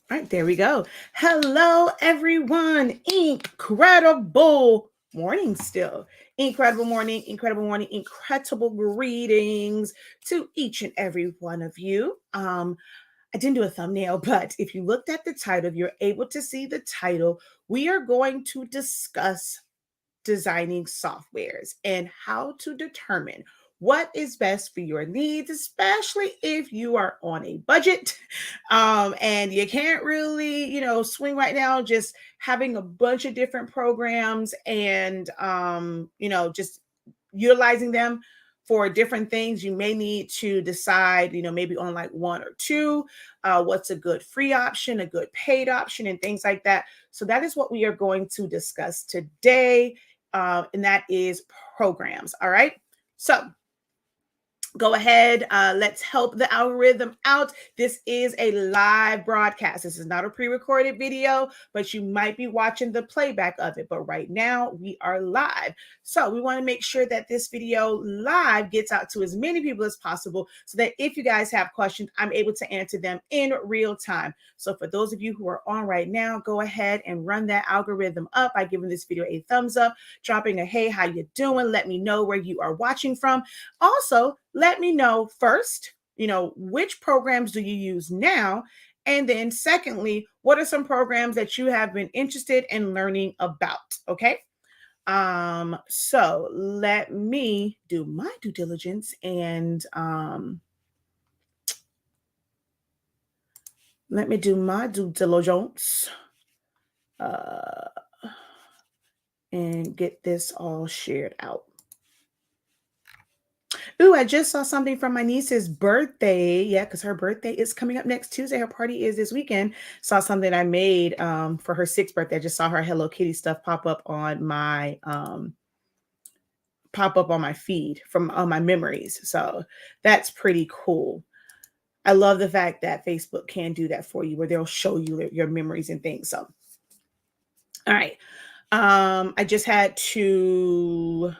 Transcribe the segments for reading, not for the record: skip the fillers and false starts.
All right, there we go. Hello, everyone. Incredible morning still. Incredible morning, incredible greetings to each and every one of you. I didn't do a thumbnail, but if you looked at the title, you're able to see the title. We are going to discuss designing softwares and how to determine what is best for your needs, especially if you are on a budget and you can't really, swing right now. Just having a bunch of different programs and, just utilizing them for different things. You may need to decide, maybe on like one or two, what's a good free option, a good paid option, and things like that. So that is what we are going to discuss today, and that is programs. All right. So go ahead. Let's help the algorithm out. This is a live broadcast. This is not a pre-recorded video, but you might be watching the playback of it. But right now we are live. So we want to make sure that this video live gets out to as many people as possible so that if you guys have questions, I'm able to answer them in real time. So for those of you who are on right now, go ahead and run that algorithm up by giving this video a thumbs up, dropping a hey, how you doing? Let me know where you are watching from. Also, let me know first, which programs do you use now? And then secondly, what are some programs that you have been interested in learning about? Okay. So let me do my due diligence and uh, and get this all shared out. Ooh, I just saw something from my niece's birthday. Yeah, because her birthday is coming up next Tuesday. Her party is this weekend. Saw something I made for her 6th birthday. I just saw her Hello Kitty stuff pop up on my feed from all my memories. So that's pretty cool. I love the fact that Facebook can do that for you, where they'll show you your memories and things. So, all right. I just had to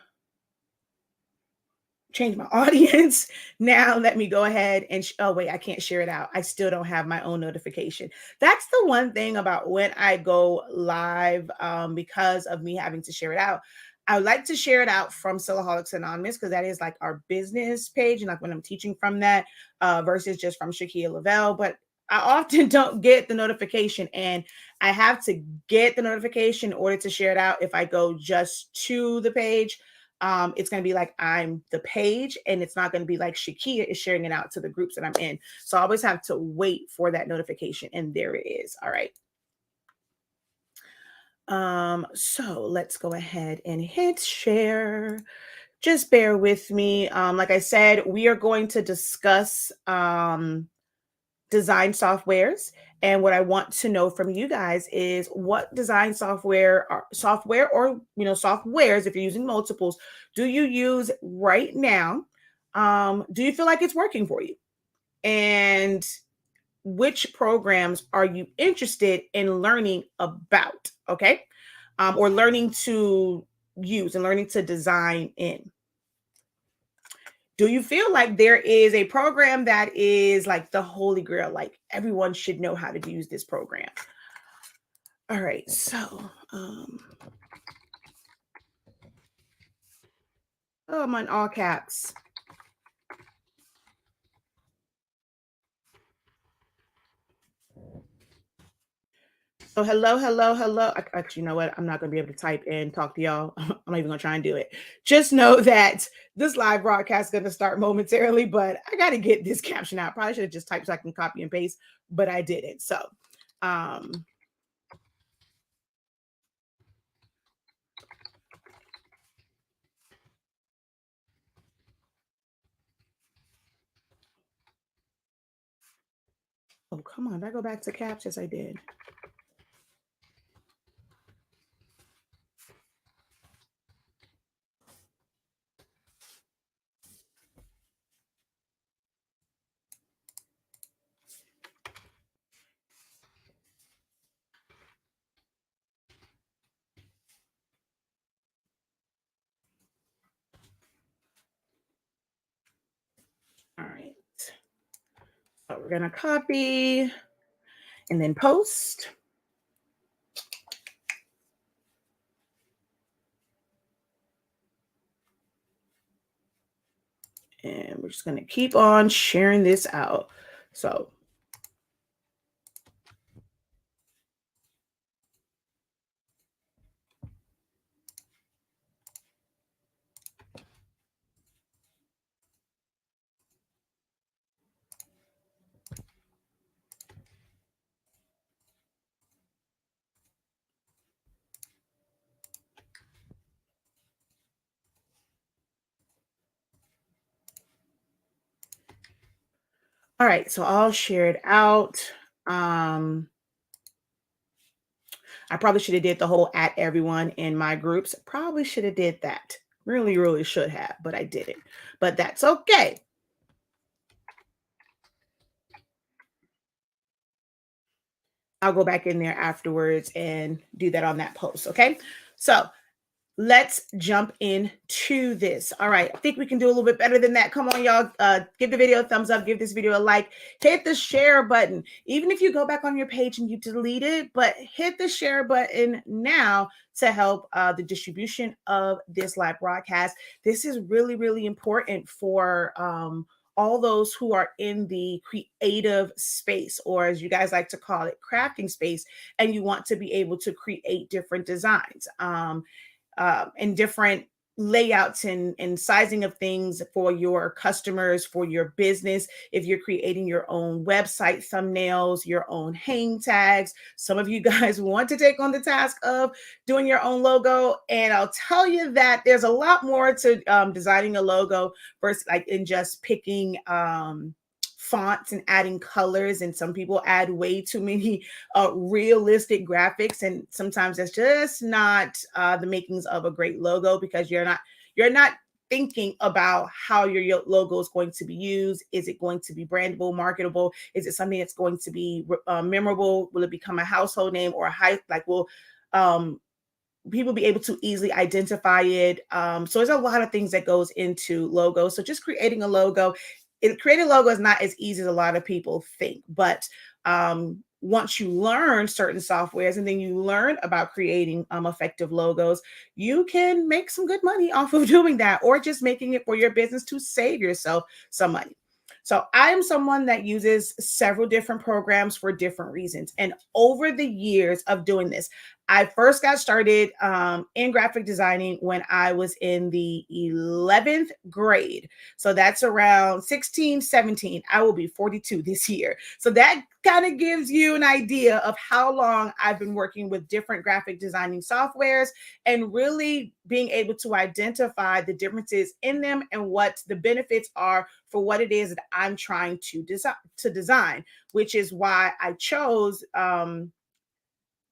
change my audience. Now let me go ahead and oh wait, I can't share it out. I still don't have my own notification. That's the one thing about when I go live, because of me having to share it out. I would like to share it out from Sellaholics Anonymous because that is like our business page and like when I'm teaching from that, versus just from Shakia Lavelle. But I often don't get the notification, and I have to get the notification in order to share it out. If I go just to the page, it's going to be like I'm the page, and it's not going to be like Shakia is sharing it out to the groups that I'm in. So I always have to wait for that notification, and there it is. All right. So let's go ahead and hit share. Just bear with me. Like I said, we are going to discuss design softwares. And what I want to know from you guys is what design software or softwares, if you're using multiples, do you use right now? Do you feel like it's working for you? And which programs are you interested in learning about? Okay. Or learning to use and learning to design in. Do you feel like there is a program that is like the holy grail, like everyone should know how to use this program? All right, so oh, I'm on all caps. So hello. Actually, you know what? I'm not gonna be able to type and talk to y'all. I'm not even gonna try and do it. Just know that this live broadcast is gonna start momentarily, but I gotta get this caption out. Probably should have just typed so I can copy and paste, but I didn't. So oh, come on. Did I go back to caps? Yes, I did. All right. So we're going to copy and then post. And we're just going to keep on sharing this out. So all right, so I'll share it out. I probably should have did the whole at everyone in my groups. Probably should have did that. Really, really should have, but I didn't. But that's okay. I'll go back in there afterwards and do that on that post. Okay. So let's jump into this. All right. I think we can do a little bit better than that. Come on, y'all. Give the video a thumbs up. Give this video a like. Hit the share button. Even if you go back on your page and you delete it, but hit the share button now to help the distribution of this live broadcast. This is really, really important for all those who are in the creative space, or as you guys like to call it, crafting space, and you want to be able to create different designs. And different layouts and sizing of things for your customers, for your business. If you're creating your own website thumbnails, your own hang tags, some of you guys want to take on the task of doing your own logo. And I'll tell you that there's a lot more to designing a logo versus like in just picking fonts and adding colors. And some people add way too many realistic graphics, and sometimes that's just not the makings of a great logo, because you're not thinking about how your logo is going to be used. Is it going to be brandable, marketable? Is it something that's going to be memorable? Will it become a household name, or will people be able to easily identify it? So there's a lot of things that goes into logos. So just creating a logo, creating a logo is not as easy as a lot of people think, but once you learn certain softwares and then you learn about creating effective logos, you can make some good money off of doing that, or just making it for your business to save yourself some money. So I am someone that uses several different programs for different reasons. And over the years of doing this, I first got started in graphic designing when I was in the 11th grade. So that's around 16, 17. I will be 42 this year. So that kind of gives you an idea of how long I've been working with different graphic designing softwares, and really being able to identify the differences in them and what the benefits are for what it is that I'm trying to design, which is why I chose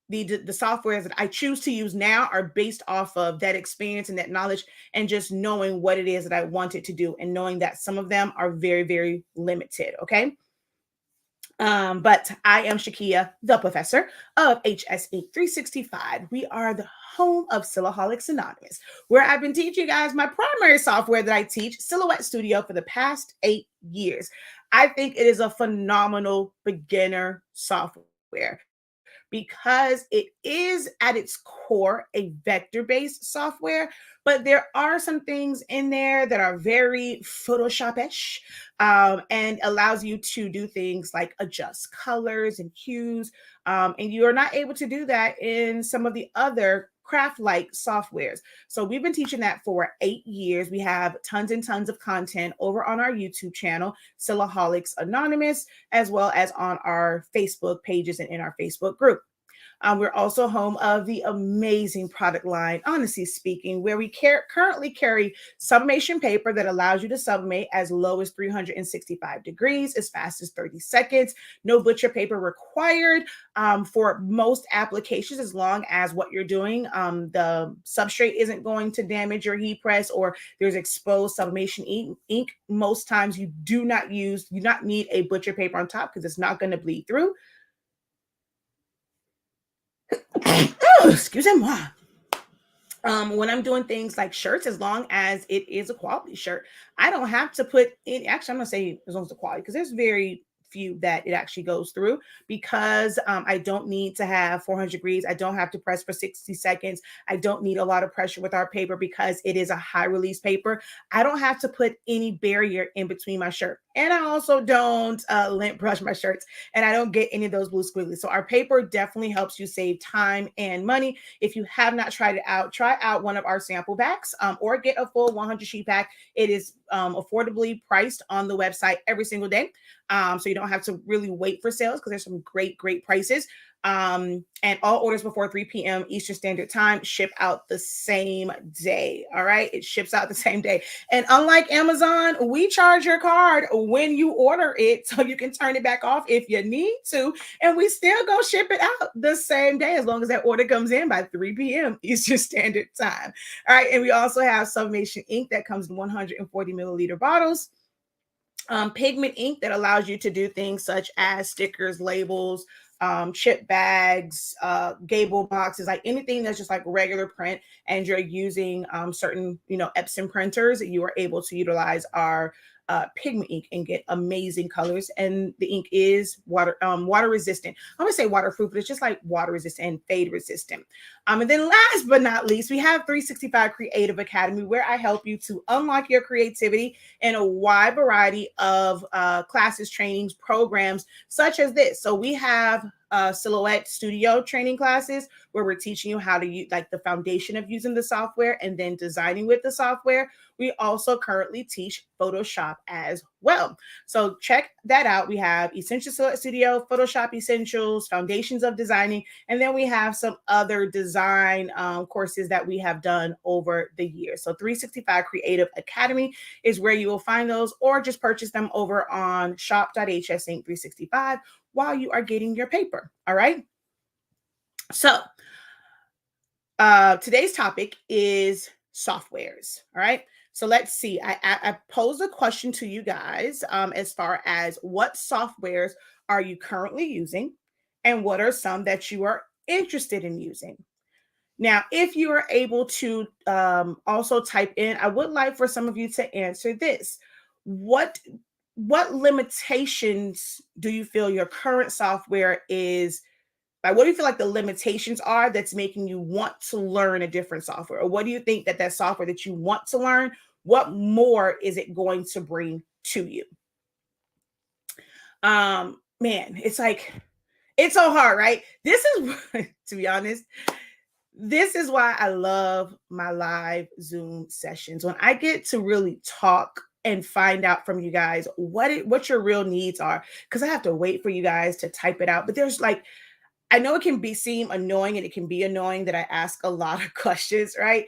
the softwares that I choose to use now are based off of that experience and that knowledge, and just knowing what it is that I wanted to do, and knowing that some of them are very, very limited. Okay. But I am Shakia, the professor of HSINK365. We are the home of Silaholics Anonymous, where I've been teaching you guys my primary software that I teach, Silhouette Studio, for the past 8 years. I think it is a phenomenal beginner software, because it is at its core a vector-based software, but there are some things in there that are very Photoshop-ish, and allows you to do things like adjust colors and hues, and you are not able to do that in some of the other craft-like softwares. So we've been teaching that for 8 years. We have tons and tons of content over on our YouTube channel, Silaholics Anonymous, as well as on our Facebook pages and in our Facebook group. We're also home of the amazing product line, Honestly Speaking, where we currently carry sublimation paper that allows you to sublimate as low as 365 degrees, as fast as 30 seconds. No butcher paper required for most applications, as long as what you're doing, the substrate isn't going to damage your heat press, or there's exposed sublimation ink. Most times you do not need a butcher paper on top, because it's not going to bleed through. Oh, excusez-moi. When I'm doing things like shirts, as long as it is a quality shirt, I don't have to put in. Actually, I'm gonna say as long as the quality, because there's very few that it actually goes through, because I don't need to have 400 degrees. I don't have to press for 60 seconds. I don't need a lot of pressure with our paper because it is a high release paper. I don't have to put any barrier in between my shirt. And I also don't lint brush my shirts, and I don't get any of those blue squiggly. So our paper definitely helps you save time and money. If you have not tried it out, try out one of our sample packs, or get a full 100 sheet pack. It is affordably priced on the website every single day. So you don't have to really wait for sales, because there's some great prices. And all orders before 3 p.m. Eastern Standard Time ship out the same day. All right. It ships out the same day. And unlike Amazon, we charge your card when you order it, so you can turn it back off if you need to. And we still go ship it out the same day, as long as that order comes in by 3 p.m. Eastern Standard Time. All right. And we also have Sublimation ink that comes in 140 milliliter bottles. Pigment ink that allows you to do things such as stickers, labels, chip bags, gable boxes, like anything that's just like regular print, and you're using certain, Epson printers, you are able to utilize our pigment ink and get amazing colors. And the ink is water resistant. I'm gonna say waterproof, but it's just like water resistant and fade resistant. And then last but not least, we have 365 Creative Academy, where I help you to unlock your creativity in a wide variety of classes, trainings, programs such as this. So we have Silhouette Studio training classes, where we're teaching you how to use like the foundation of using the software and then designing with the software. We also currently teach Photoshop as well. So check that out. We have Essentials Silhouette Studio, Photoshop Essentials, Foundations of Designing, and then we have some other design courses that we have done over the years. So 365 Creative Academy is where you will find those, or just purchase them over on shop.hsink365 while you are getting your paper. All right. So today's topic is softwares. All right. So let's see. I posed a question to you guys as far as what softwares are you currently using, and what are some that you are interested in using. Now, if you are able to also type in, I would like for some of you to answer this. What limitations do you feel your current software is? Like, what do you feel like the limitations are that's making you want to learn a different software? Or what do you think that software that you want to learn, what more is it going to bring to you? Man, it's like, it's so hard, right? This is, to be honest, this is why I love my live Zoom sessions, when I get to really talk and find out from you guys what your real needs are, because I have to wait for you guys to type it out. But there's like, I know it can seem annoying, and it can be annoying that I ask a lot of questions, right?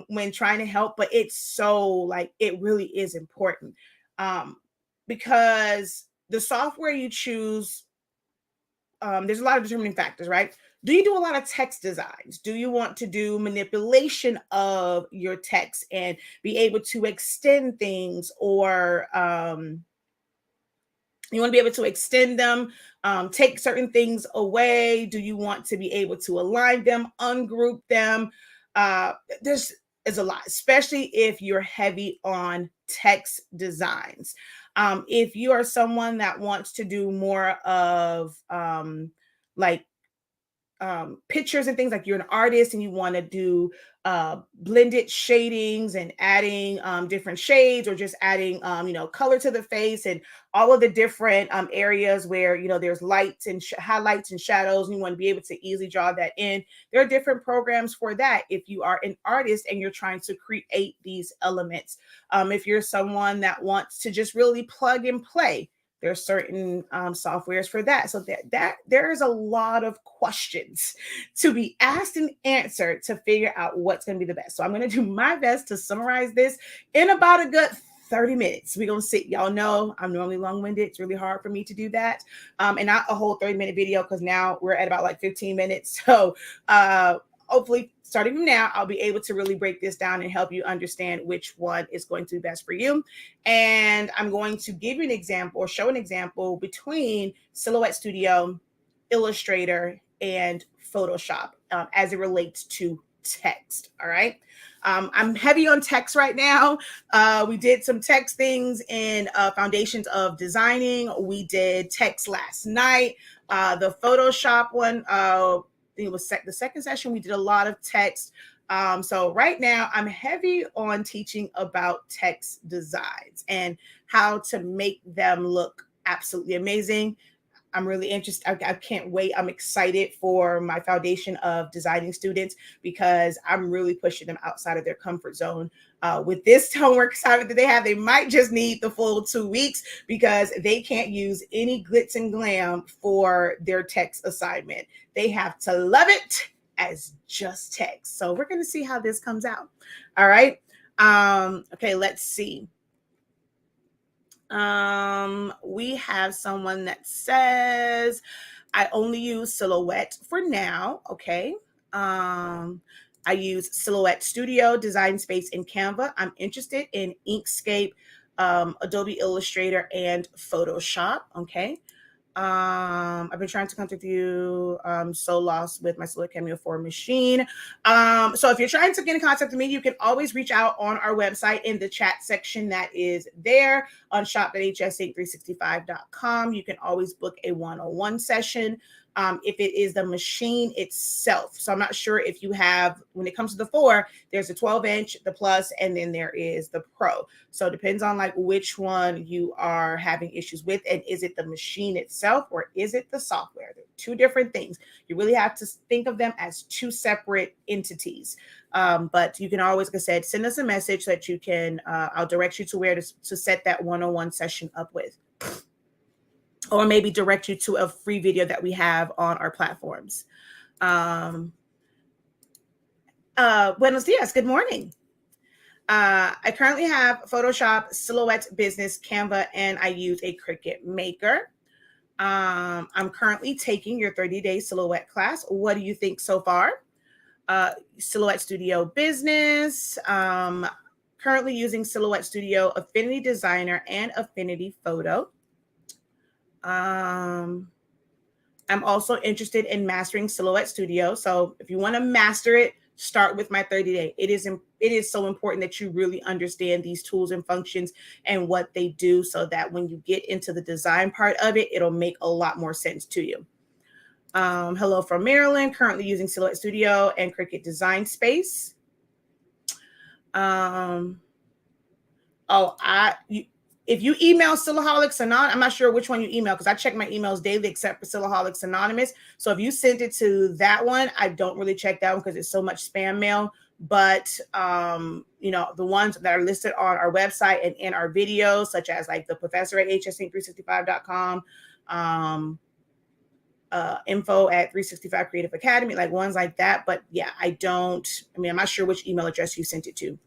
When trying to help, but it's so like, it really is important. Because the software you choose, there's a lot of determining factors, right? Do you do a lot of text designs? Do you want to do manipulation of your text and be able to extend things, or you want to be able to extend them, take certain things away? Do you want to be able to align them, ungroup them? There's a lot, especially if you're heavy on text designs. If you are someone that wants to do more of like pictures and things, like you're an artist and you want to do blended shadings and adding different shades, or just adding color to the face, and all of the different areas where there's lights and highlights and shadows, and you want to be able to easily draw that in. There are different programs for that if you are an artist and you're trying to create these elements. If you're someone that wants to just really plug and play, there's certain softwares for that. So that there is a lot of questions to be asked and answered to figure out what's going to be the best. So I'm going to do my best to summarize this in about a good 30 minutes. We're going to sit. Y'all know I'm normally long-winded. It's really hard for me to do that. And not a whole 30-minute video, because now we're at about like 15 minutes. So hopefully, starting from now, I'll be able to really break this down and help you understand which one is going to be best for you. And I'm going to give you an example, or show an example between Silhouette Studio, Illustrator, and Photoshop as it relates to text. All right. I'm heavy on text right now. We did some text things in Foundations of Designing. We did text last night. The Photoshop one, I think it was the second session. We did a lot of text. So right now I'm heavy on teaching about text designs and how to make them look absolutely amazing. I'm really interested. I can't wait. I'm excited for my Foundation of Designing students because I'm really pushing them outside of their comfort zone. With this homework assignment that they have, they might just need the full 2 weeks because they can't use any glitz and glam for their text assignment. They have to love it as just text. So we're going to see how this comes out. All right. Okay, let's see. We have someone that says, I only use Silhouette for now. Okay. I use Silhouette Studio, Design Space, and Canva. I'm interested in Inkscape, Adobe Illustrator, and Photoshop. Okay. I've been trying to contact you. So lost with my Silhouette Cameo 4 machine. So if you're trying to get in contact with me, you can always reach out on our website in the chat section that is there on shop.hsink365.com. You can always book a one-on-one session. If it is the machine itself. So I'm not sure if you have, when it comes to the 4, there's a 12-inch, the Plus, and then there is the Pro. So it depends on like which one you are having issues with, and is it the machine itself or is it the software? They're 2 different things. You really have to think of them as 2 separate entities. But you can always, like I said, send us a message so that you can, I'll direct you to where to set that one-on-one session up with. Or maybe direct you to a free video that we have on our platforms. Buenos dias, good morning. I currently have Photoshop, Silhouette Business, Canva, and I use a Cricut Maker. I'm currently taking your 30-day Silhouette class. What do you think so far? Silhouette Studio Business. Currently using Silhouette Studio, Affinity Designer, and Affinity Photo. I'm also interested in mastering Silhouette Studio. So if you want to master it, start with my 30-day. It is so important that you really understand these tools and functions and what they do so that when you get into the design part of it, it'll make a lot more sense to you. Hello from Maryland, currently using Silhouette Studio and Cricut Design Space. If you email Silaholics Anonymous, I'm not sure which one you email because I check my emails daily except for Silaholics Anonymous. So if you sent it to that one, I don't really check that one because it's so much spam mail. But, you know, the ones that are listed on our website and in our videos, such as like the Professor at HSINK365.com, info at 365 Creative Academy, like ones like that. But yeah, I'm not sure which email address you sent it to.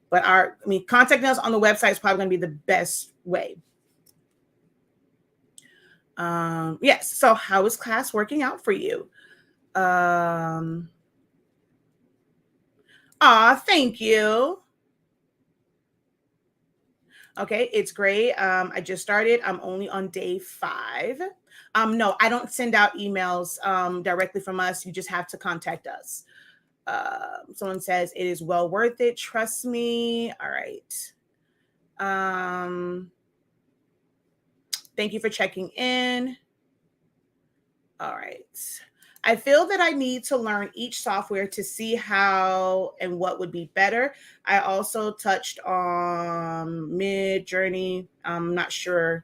But contacting us on the website is probably going to be the best way. Yes. So how is class working out for you? Thank you. Okay, it's great. I just started. I'm only on day 5. No, I don't send out emails directly from us. You just have to contact us. Someone says it is well worth it. Trust me. All right. Thank you for checking in. All right. I feel that I need to learn each software to see how and what would be better. I also touched on Midjourney. I'm not sure.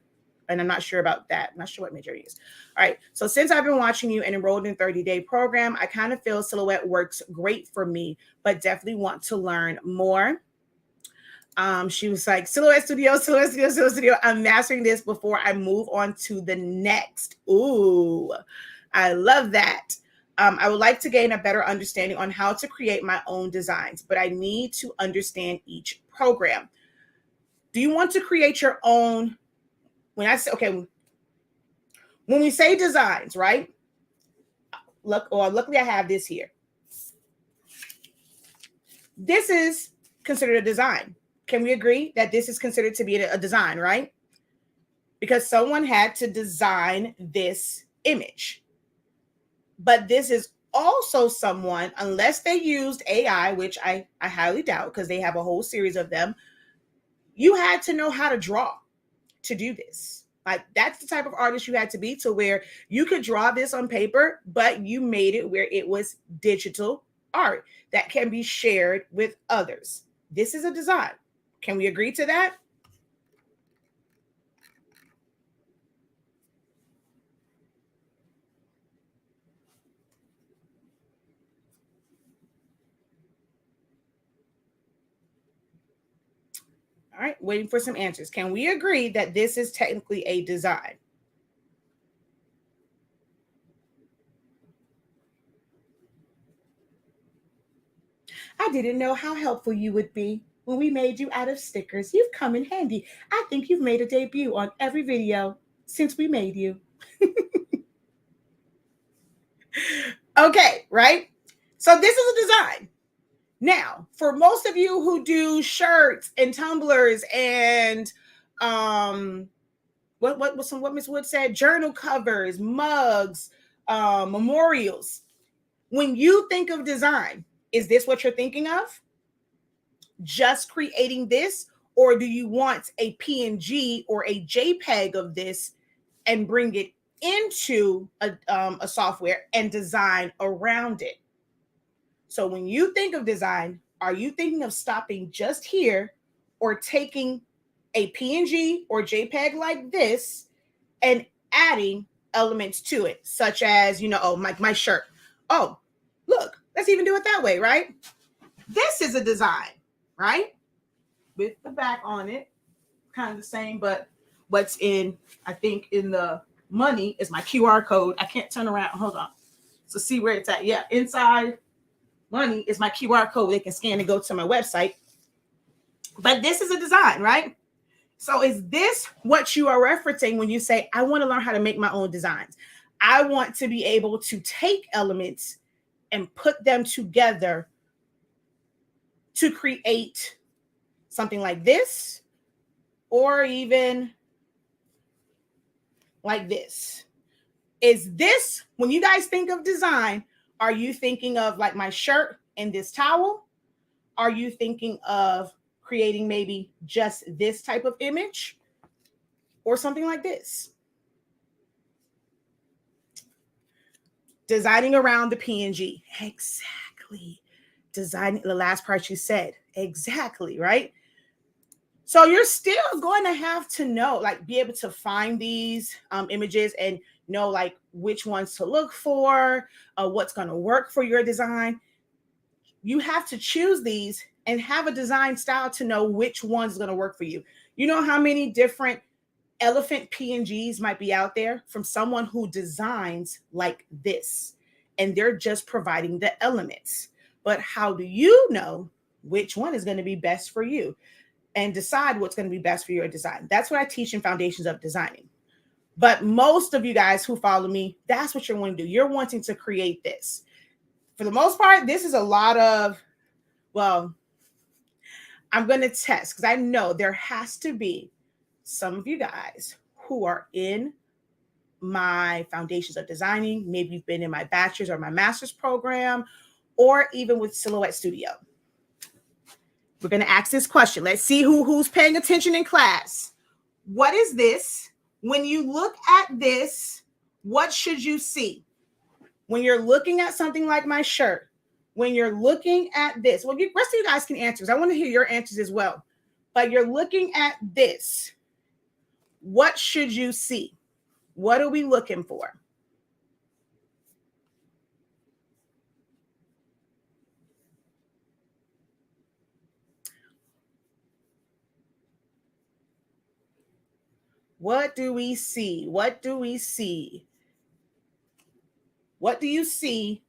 And I'm not sure about that. I'm not sure what Midjourney is. All right. So since I've been watching you and enrolled in 30-day program, I kind of feel Silhouette works great for me, but definitely want to learn more. She was like, Silhouette Studio, Silhouette Studio, Silhouette Studio. I'm mastering this before I move on to the next. Ooh, I love that. I would like to gain a better understanding on how to create my own designs, but I need to understand each program. Do you want to create your own? When I say, okay, when we say designs, right? Luckily I have this here. This is considered a design. Can we agree that this is considered to be a design, right? Because someone had to design this image. But this is also someone, unless they used AI, which I highly doubt because they have a whole series of them, you had to know how to draw to do this. Like that's the type of artist you had to be, to where you could draw this on paper, but you made it where it was digital art that can be shared with others. This is a design. Can we agree to that? All right, waiting for some answers. Can we agree that this is technically a design? I didn't know how helpful you would be when we made you out of stickers. You've come in handy. I think you've made a debut on every video since we made you. Okay, right? So this is a design. Now, for most of you who do shirts and tumblers and what Miss Wood said, journal covers, mugs, memorials. When you think of design, is this what you're thinking of? Just creating this, or do you want a PNG or a JPEG of this and bring it into a software and design around it? So when you think of design, are you thinking of stopping just here, or taking a PNG or JPEG like this and adding elements to it, such as, oh, my shirt. Oh, look, let's even do it that way, right? This is a design, right? With the back on it, kind of the same, but what's I think in the money is my QR code. I can't turn around. Hold on. So see where it's at. Yeah, inside money is my QR code. They can scan and go to my website. But this is a design, right? So is this what you are referencing when you say, I want to learn how to make my own designs? I want to be able to take elements and put them together to create something like this, or even like this. Is this, when you guys think of design, are you thinking of like my shirt and this towel? Are you thinking of creating maybe just this type of image or something like this? Designing around the PNG. Exactly. Designing the last part you said. Exactly, right? So you're still going to have to know, like be able to find these images and know like which ones to look for, what's going to work for your design. You have to choose these and have a design style to know which one's going to work for you. You know how many different elephant PNGs might be out there from someone who designs like this, and they're just providing the elements. But how do you know which one is going to be best for you and decide what's going to be best for your design? That's what I teach in Foundations of Designing. But most of you guys who follow me, that's what you're wanting to do. You're wanting to create this. For the most part, this is a lot of, well, I'm going to test because I know there has to be some of you guys who are in my Foundations of Designing. Maybe you've been in my bachelor's or my master's program, or even with Silhouette Studio. We're going to ask this question. Let's see who's paying attention in class. What is this? When you look at this, what should you see? When you're looking at something like my shirt, when you're looking at this, well, the rest of you guys can answer because I want to hear your answers as well. But you're looking at this. What should you see? What are we looking for? What do we see? What do we see? What do you see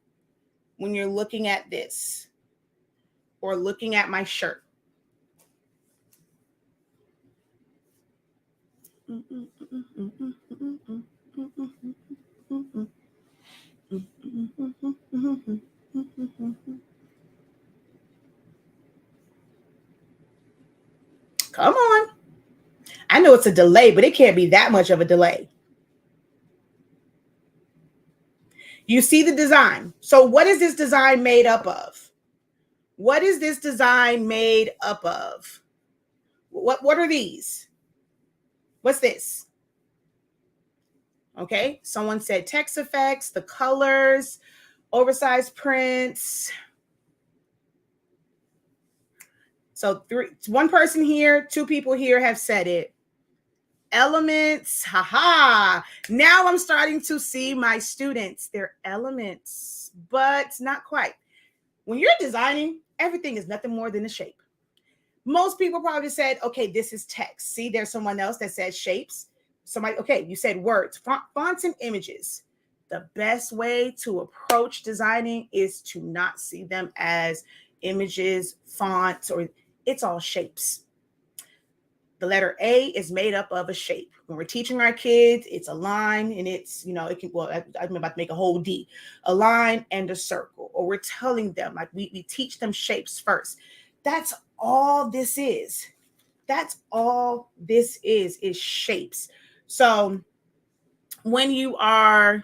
when you're looking at this or looking at my shirt? Come on. I know it's a delay, but it can't be that much of a delay. You see the design. So what is this design made up of? What is this design made up of? What are these? What's this? Okay, someone said text effects, the colors, oversized prints. So one person here, two people here have said it. Elements, haha. Now I'm starting to see my students. They're elements, but not quite. When you're designing, everything is nothing more than a shape. Most people probably said, okay, this is text. See, there's someone else that said shapes. Somebody, okay, you said words, fonts and images. The best way to approach designing is to not see them as images, fonts, or it's all shapes. The letter A is made up of a shape. When we're teaching our kids, it's a line and it's, it can, well, I'm about to make a whole D, a line and a circle. Or we're telling them, like we teach them shapes first. That's all this is. That's all this is shapes. So when you are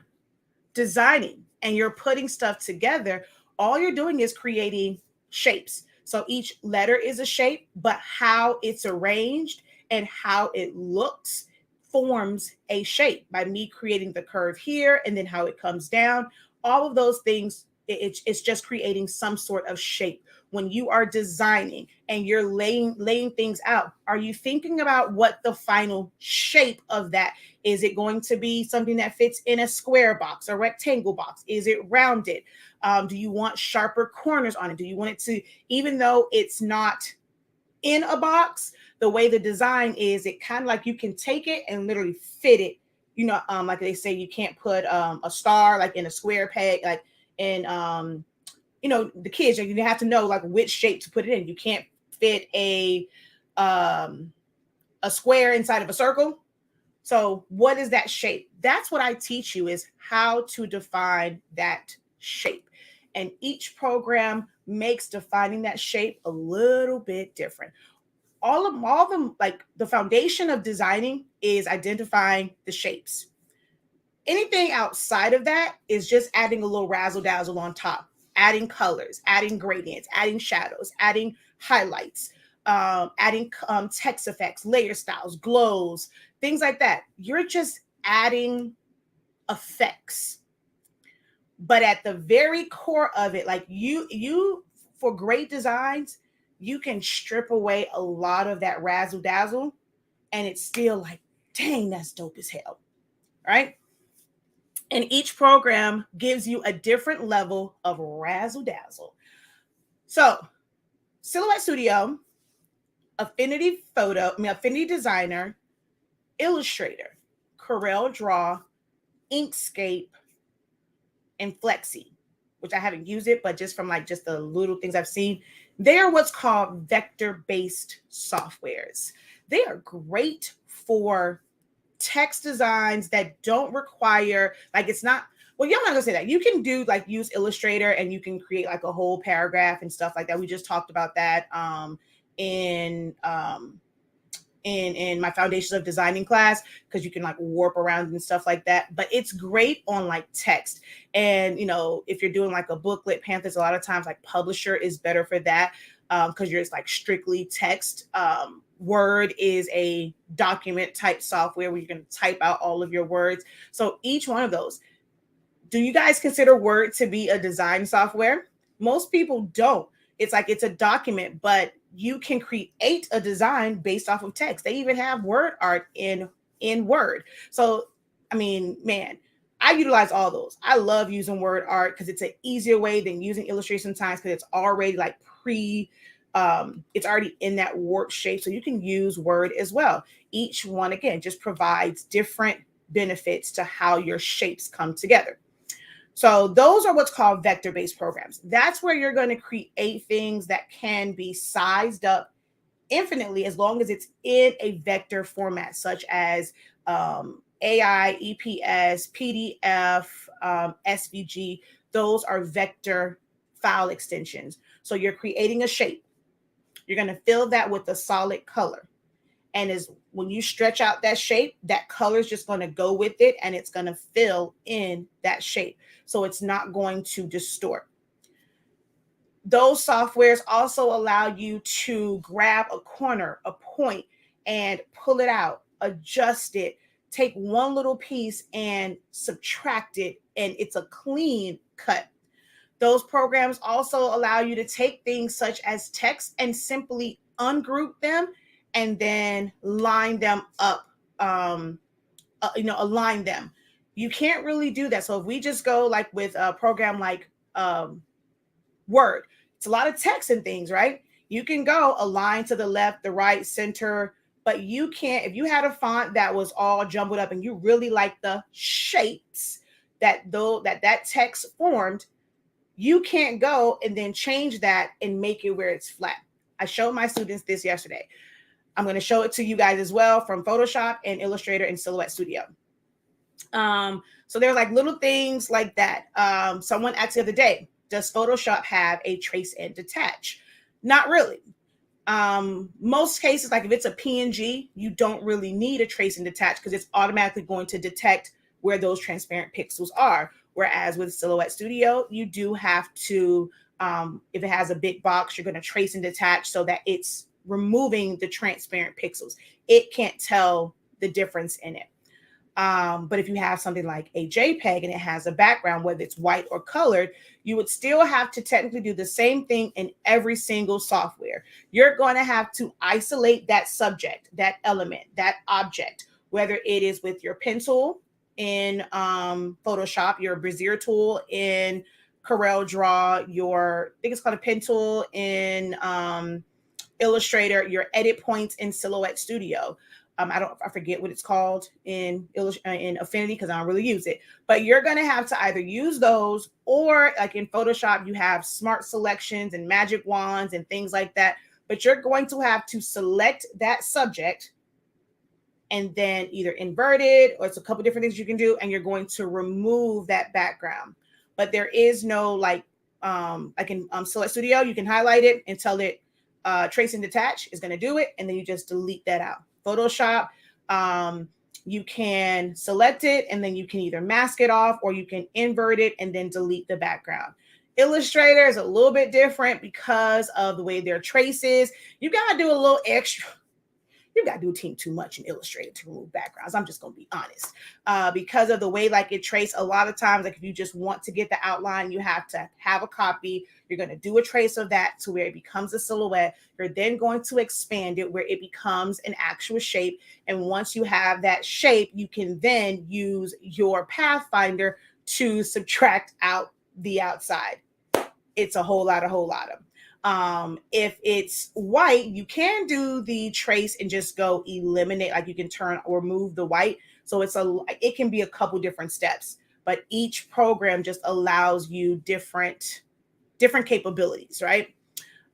designing and you're putting stuff together, all you're doing is creating shapes. So each letter is a shape, but how it's arranged and how it looks forms a shape by me creating the curve here and then how it comes down. All of those things, it's just creating some sort of shape. When you are designing and you're laying things out, are you thinking about what the final shape of that is? It going to be something that fits in a square box, a rectangle box? Is it rounded? Do you want sharper corners on it? Do you want it to, even though it's not in a box, the way the design is, it kind of like you can take it and literally fit it. Like they say, you can't put a star like in a square peg, like in the kids, you have to know like which shape to put it in. You can't fit a square inside of a circle. So what is that shape? That's what I teach you, is how to define that shape. And each program makes defining that shape a little bit different. All of them, like the foundation of designing is identifying the shapes. Anything outside of that is just adding a little razzle dazzle on top, adding colors, adding gradients, adding shadows, adding highlights, adding text effects, layer styles, glows, things like that. You're just adding effects. But at the very core of it, like you for great designs, you can strip away a lot of that razzle dazzle and it's still like, dang, that's dope as hell, right? And each program gives you a different level of razzle dazzle. So Silhouette Studio, Affinity Designer, Illustrator, Corel Draw, Inkscape, and Flexi, which I haven't used it, but just from like just the little things I've seen, they are what's called vector-based softwares. They are great for text designs that don't require, like it's not, well, you're not gonna say that. You can do like use Illustrator and you can create like a whole paragraph and stuff like that. We just talked about that in my Foundations of Designing class, because you can like warp around and stuff like that. But it's great on like text. And, if you're doing like a booklet, pamphlets, a lot of times like Publisher is better for that because you're just like strictly text. Word is a document type software where you can type out all of your words. So each one of those. Do you guys consider Word to be a design software? Most people don't. It's like it's a document, but you can create a design based off of text. They even have word art in Word. So, I mean, man, I utilize all those. I love using word art because it's an easier way than using illustration times, because it's already like it's already in that warp shape. So you can use Word as well. Each one, again, just provides different benefits to how your shapes come together. So those are what's called vector-based programs. That's where you're going to create things that can be sized up infinitely as long as it's in a vector format, such as AI, EPS, PDF, SVG. Those are vector file extensions. So you're creating a shape. You're going to fill that with a solid color. And is when you stretch out that shape, that color is just going to go with it and it's going to fill in that shape. So it's not going to distort. Those softwares also allow you to grab a corner, a point, and pull it out, adjust it, take one little piece and subtract it, and it's a clean cut. Those programs also allow you to take things such as text and simply ungroup them and then line them up, align them. You can't really do that. So if we just go like with a program like Word, it's a lot of text and things, right? You can go align to the left, the right, center, but you can't, if you had a font that was all jumbled up and you really like the shapes that text formed, you can't go and then change that and make it where it's flat. I showed my students this yesterday. I'm going to show it to you guys as well from Photoshop and Illustrator and Silhouette Studio. So there's like little things like that. Someone asked the other day, does Photoshop have a trace and detach? Not really. Most cases, like if it's a PNG, you don't really need a trace and detach because it's automatically going to detect where those transparent pixels are. Whereas with Silhouette Studio, you do have to, if it has a big box, you're going to trace and detach so that it's removing the transparent pixels. It can't tell the difference in it. But if you have something like a JPEG and it has a background, whether it's white or colored, you would still have to technically do the same thing in every single software. You're going to have to isolate that subject, that element, that object, whether it is with your pen tool in Photoshop, your Bezier tool in Corel Draw, I think it's called a pen tool in Illustrator, your edit points in Silhouette Studio. I forget what it's called in Affinity because I don't really use it. But you're going to have to either use those or like in Photoshop, you have smart selections and magic wands and things like that. But you're going to have to select that subject and then either invert it, or it's a couple different things you can do, and you're going to remove that background. But there is no like in Silhouette Studio, you can highlight it and tell it trace and detach is going to do it, and then you just delete that out. Photoshop, you can select it and then you can either mask it off or you can invert it and then delete the background. Illustrator is a little bit different because of the way their traces. You got to do a little extra. You got to do a team too much in Illustrator to remove backgrounds. I'm just going to be honest. Because of the way like it trace, a lot of times, like if you just want to get the outline, you have to have a copy. You're going to do a trace of that to where it becomes a silhouette. You're then going to expand it where it becomes an actual shape. And once you have that shape, you can then use your Pathfinder to subtract out the outside. It's a whole lot of. If it's white, you can do the trace and just go eliminate, like you can turn or move the white. So it can be a couple different steps, but each program just allows you different capabilities, right?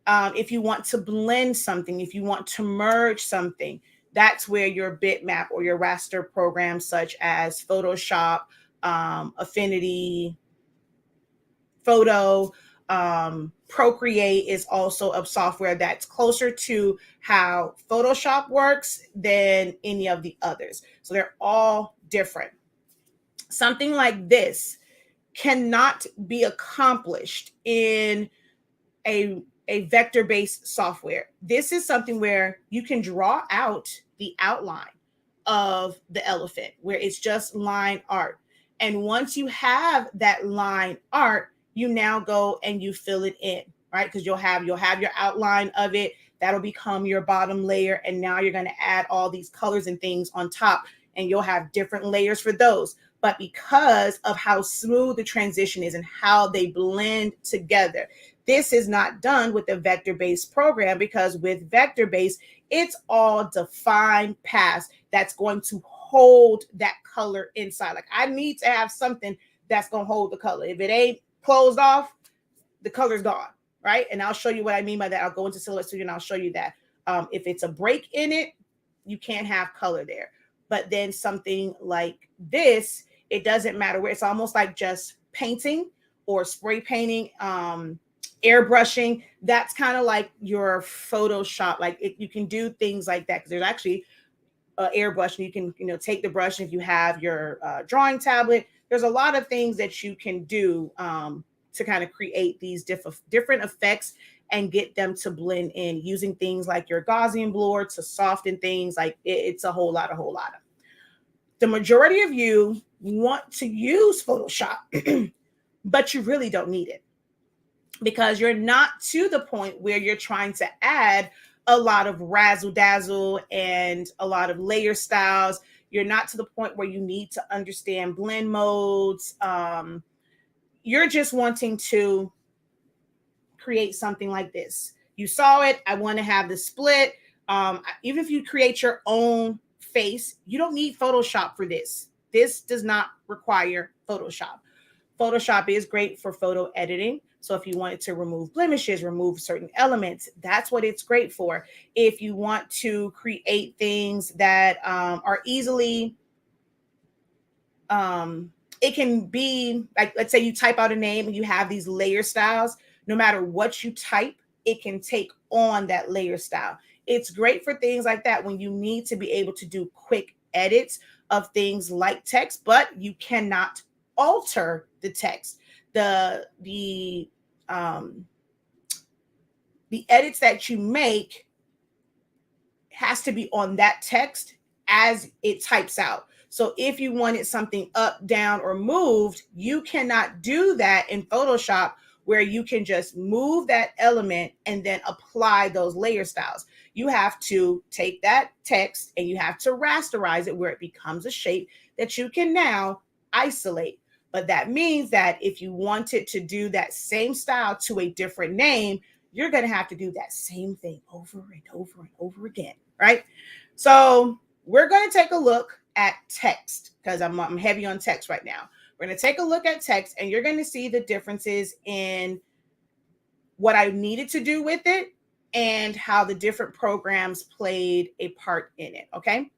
If you want to blend something, if you want to merge something, that's where your bitmap or your raster programs such as Photoshop, Affinity, Photo, Procreate is also a software that's closer to how Photoshop works than any of the others. So they're all different. Something like this cannot be accomplished in a vector-based software. This is something where you can draw out the outline of the elephant, where it's just line art. And once you have that line art, you now go and you fill it in, right? Because you'll have your outline of it. That'll become your bottom layer. And now you're going to add all these colors and things on top, and you'll have different layers for those. But because of how smooth the transition is and how they blend together, this is not done with a vector-based program, because with vector-based, it's all defined paths that's going to hold that color inside. Like I need to have something that's going to hold the color. If it ain't closed off, the color's gone, right? And I'll show you what I mean by that. I'll go into Silhouette Studio and I'll show you that. If it's a break in it, you can't have color there. But then something like this, it doesn't matter where. It's almost like just painting or spray painting Airbrushing, that's kind of like your Photoshop. Like you can do things like that because there's actually airbrush, and you can take the brush. And if you have your drawing tablet, there's a lot of things that you can do to kind of create these different effects and get them to blend in using things like your Gaussian blur to soften things. Like it's a whole lot. The majority of you want to use Photoshop, but you really don't need it because you're not to the point where you're trying to add a lot of razzle dazzle and a lot of layer styles. You're not to the point where you need to understand blend modes. You're just wanting to create something like this. You saw it. I want to have the split. Even if you create your own face, you don't need Photoshop for this. This does not require Photoshop. Photoshop is great for photo editing. So if you wanted to remove blemishes, remove certain elements, that's what it's great for. If you want to create things that are easily, it can be like, let's say you type out a name and you have these layer styles. No matter what you type, it can take on that layer style. It's great for things like that when you need to be able to do quick edits of things like text, but you cannot alter the text. The edits that you make has to be on that text as it types out. So if you wanted something up, down, or moved, you cannot do that in Photoshop where you can just move that element and then apply those layer styles. You have to take that text and you have to rasterize it where it becomes a shape that you can now isolate. But that means that if you wanted to do that same style to a different name, you're going to have to do that same thing over and over and over again, right? So we're going to take a look at text because I'm heavy on text right now. We're going to take a look at text and you're going to see the differences in what I needed to do with it and how the different programs played a part in it, okay?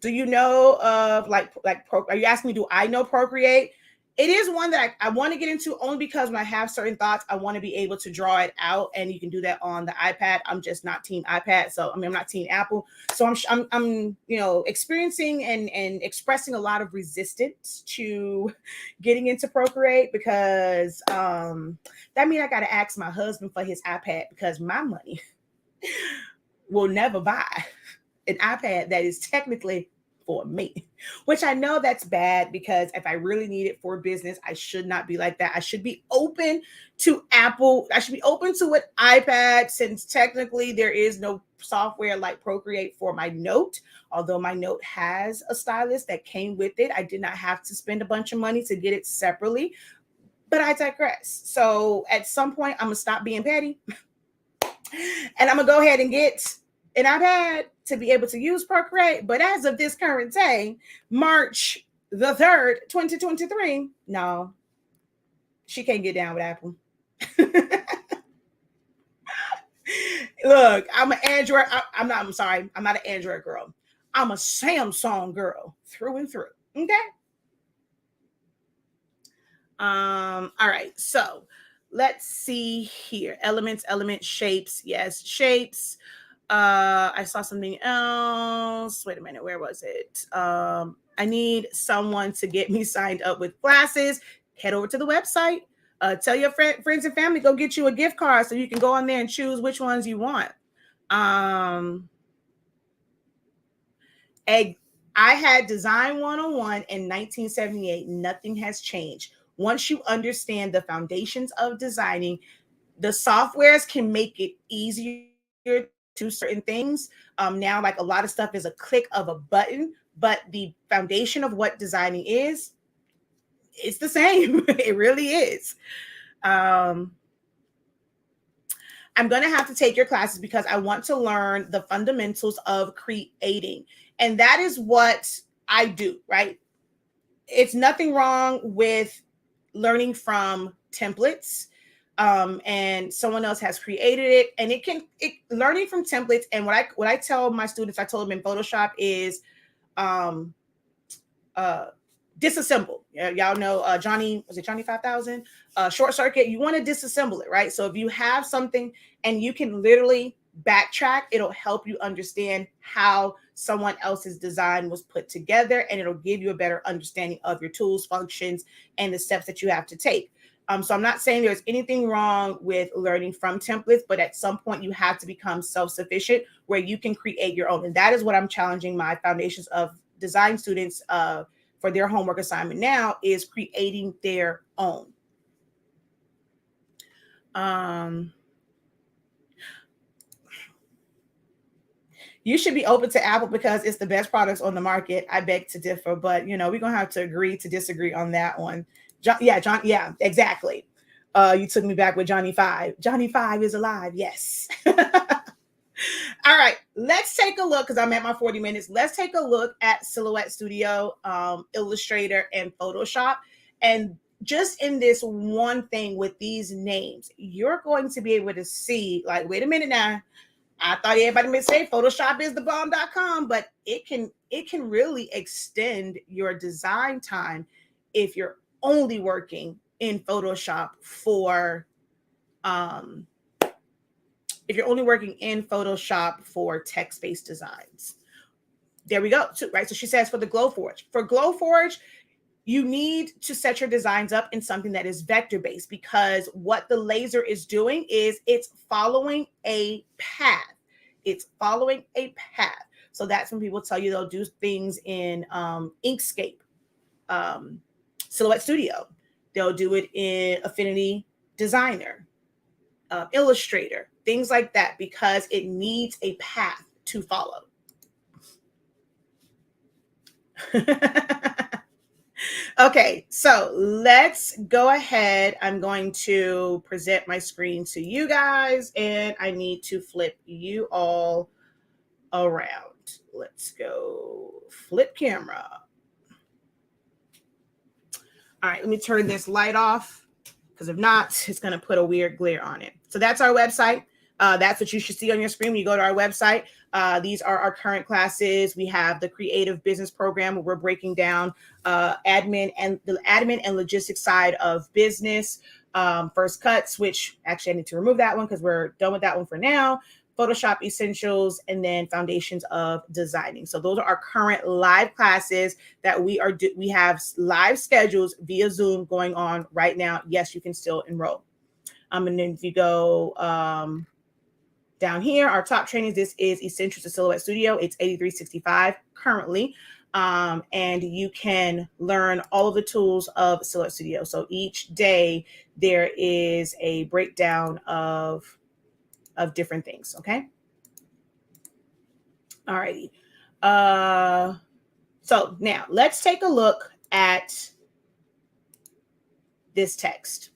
Do you know of are you asking me, do I know Procreate? It is one that I want to get into only because when I have certain thoughts, I want to be able to draw it out, and you can do that on the iPad. I'm just not team iPad. So, I'm not team Apple. So I'm experiencing and expressing a lot of resistance to getting into Procreate because that means I got to ask my husband for his iPad because my money will never buy an iPad that is technically for me, which I know that's bad because if I really need it for business, I should not be like that. I should be open to Apple. I should be open to an iPad since technically there is no software like Procreate for my Note. Although my Note has a stylus that came with it, I did not have to spend a bunch of money to get it separately, but I digress. So at some point, I'm going to stop being petty and I'm going to go ahead and get an iPad to be able to use Procreate. But as of this current day, March the 3rd, 2023, no, she can't get down with Apple. Look, I'm an Android. I'm not an Android girl. I'm a Samsung girl through and through. Okay. All right. So let's see here. Elements, shapes. Yes, shapes. I saw something else. Wait a minute, where was it? I need someone to get me signed up with classes. Head over to the website. Tell your friends and family, go get you a gift card so you can go on there and choose which ones you want. I had Design 101 in 1978. Nothing has changed. Once you understand the foundations of designing, the softwares can make it easier to certain things. Now, like a lot of stuff is a click of a button, but the foundation of what designing is, it's the same. It really is. I'm going to have to take your classes because I want to learn the fundamentals of creating. And that is what I do, right? It's nothing wrong with learning from templates. And someone else has created it, and learning from templates. And what I tell my students, I told them in Photoshop is, disassemble. Y'all know Johnny, was it Johnny 5000? Short circuit, you want to disassemble it, right? So if you have something and you can literally backtrack, it'll help you understand how someone else's design was put together, and it'll give you a better understanding of your tools, functions, and the steps that you have to take. So I'm not saying there's anything wrong with learning from templates, but at some point you have to become self-sufficient where you can create your own. And that is what I'm challenging my Foundations of Design students for their homework assignment now, is creating their own. You should be open to Apple because it's the best products on the market. I beg to differ, but we're going to have to agree to disagree on that one. John, yeah, exactly. You took me back with Johnny 5. Johnny 5 is alive. Yes. All right, let's take a look, because I'm at my 40 minutes. Let's take a look at Silhouette Studio, Illustrator, and Photoshop. And just in this one thing with these names, you're going to be able to see, like, wait a minute now. I thought everybody would say Photoshop is the bomb.com, but it can really extend your design time if you're only working in Photoshop for text-based designs. There we go, right? So she says for the Glowforge. For Glowforge, you need to set your designs up in something that is vector-based, because what the laser is doing is it's following a path. It's following a path. So that's when people tell you they'll do things in Inkscape, Silhouette Studio. They'll do it in Affinity Designer, Illustrator, things like that, because it needs a path to follow. Okay, so let's go ahead. I'm going to present my screen to you guys, and I need to flip you all around. Let's go flip camera. All right, let me turn this light off, because if not, it's going to put a weird glare on it. So that's our website. That's what you should see on your screen when you go to our website. These are our current classes. We have the creative business program where we're breaking down admin and logistics side of business. First cuts, which actually I need to remove that one because we're done with that one for now. Photoshop Essentials, and then Foundations of Designing. So those are our current live classes that we have live schedules via Zoom going on right now. Yes, you can still enroll. And then if you go down here, our top trainings, this is Essentials to Silhouette Studio. It's $83.65 currently. And you can learn all of the tools of Silhouette Studio. So each day there is a breakdown of different things. Okay. All righty. So now let's take a look at this text.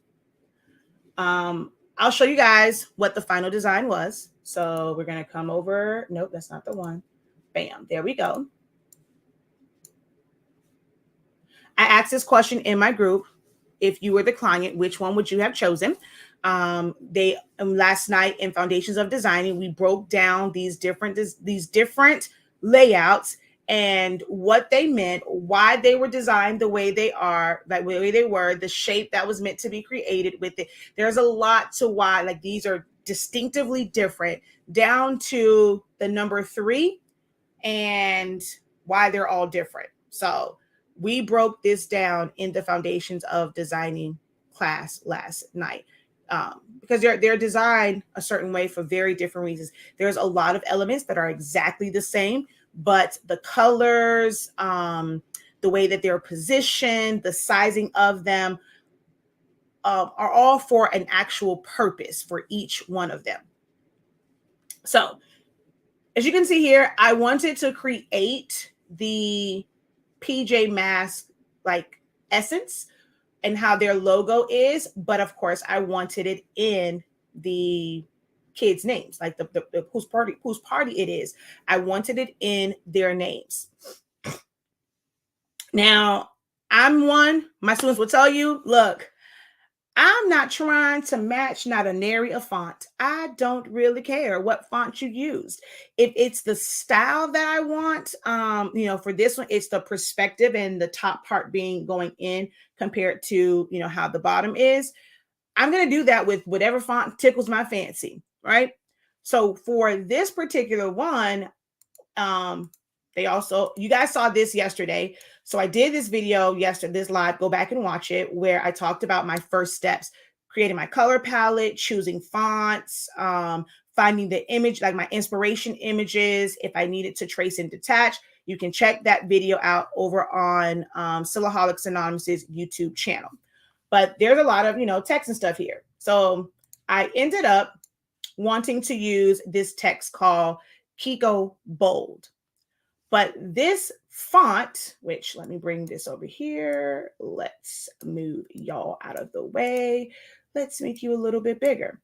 I'll show you guys what the final design was. So we're going to come over. Nope, that's not the one. Bam. There we go. I asked this question in my group. If you were the client, which one would you have chosen? Last night in Foundations of Designing, we broke down these different layouts and what they meant, why they were designed the way they are, the way they were, the shape that was meant to be created with it. There's a lot to why, like, these are distinctively different, down to the number 3 and why they're all different. So we broke this down in the Foundations of Designing class last night. Because they're designed a certain way for very different reasons. There's a lot of elements that are exactly the same, but the colors, the way that they're positioned, the sizing of them are all for an actual purpose for each one of them. So as you can see here, I wanted to create the PJ Masks like essence and how their logo is, but of course I wanted it in the kids' names, like the whose party it is. I wanted it in their names. Now, my students will tell you, look, I'm not trying to match not a nary a font. I don't really care what font you used. If it's the style that I want, for this one, it's the perspective and the top part being going in compared to, how the bottom is. I'm going to do that with whatever font tickles my fancy, right? So for this particular one, you guys saw this yesterday. So I did this video yesterday, this live, go back and watch it, where I talked about my first steps, creating my color palette, choosing fonts, finding the image, like my inspiration images. If I needed to trace and detach, you can check that video out over on Silaholics Anonymous's YouTube channel. But there's a lot of, text and stuff here. So I ended up wanting to use this text called Kiko Bold. But this font, which let me bring this over here. Let's move y'all out of the way. Let's make you a little bit bigger.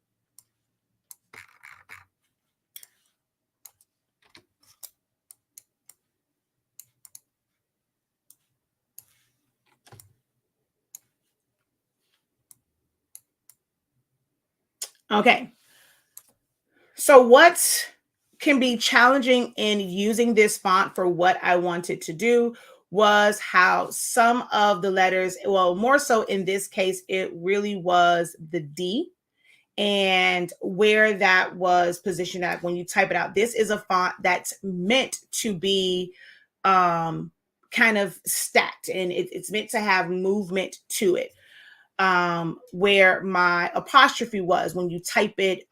Okay. So what can be challenging in using this font for what I wanted to do was how some of the letters, well, more so in this case, it really was the D and where that was positioned at when you type it out. This is a font that's meant to be kind of stacked, and it's meant to have movement to it. Where my apostrophe was when you type it,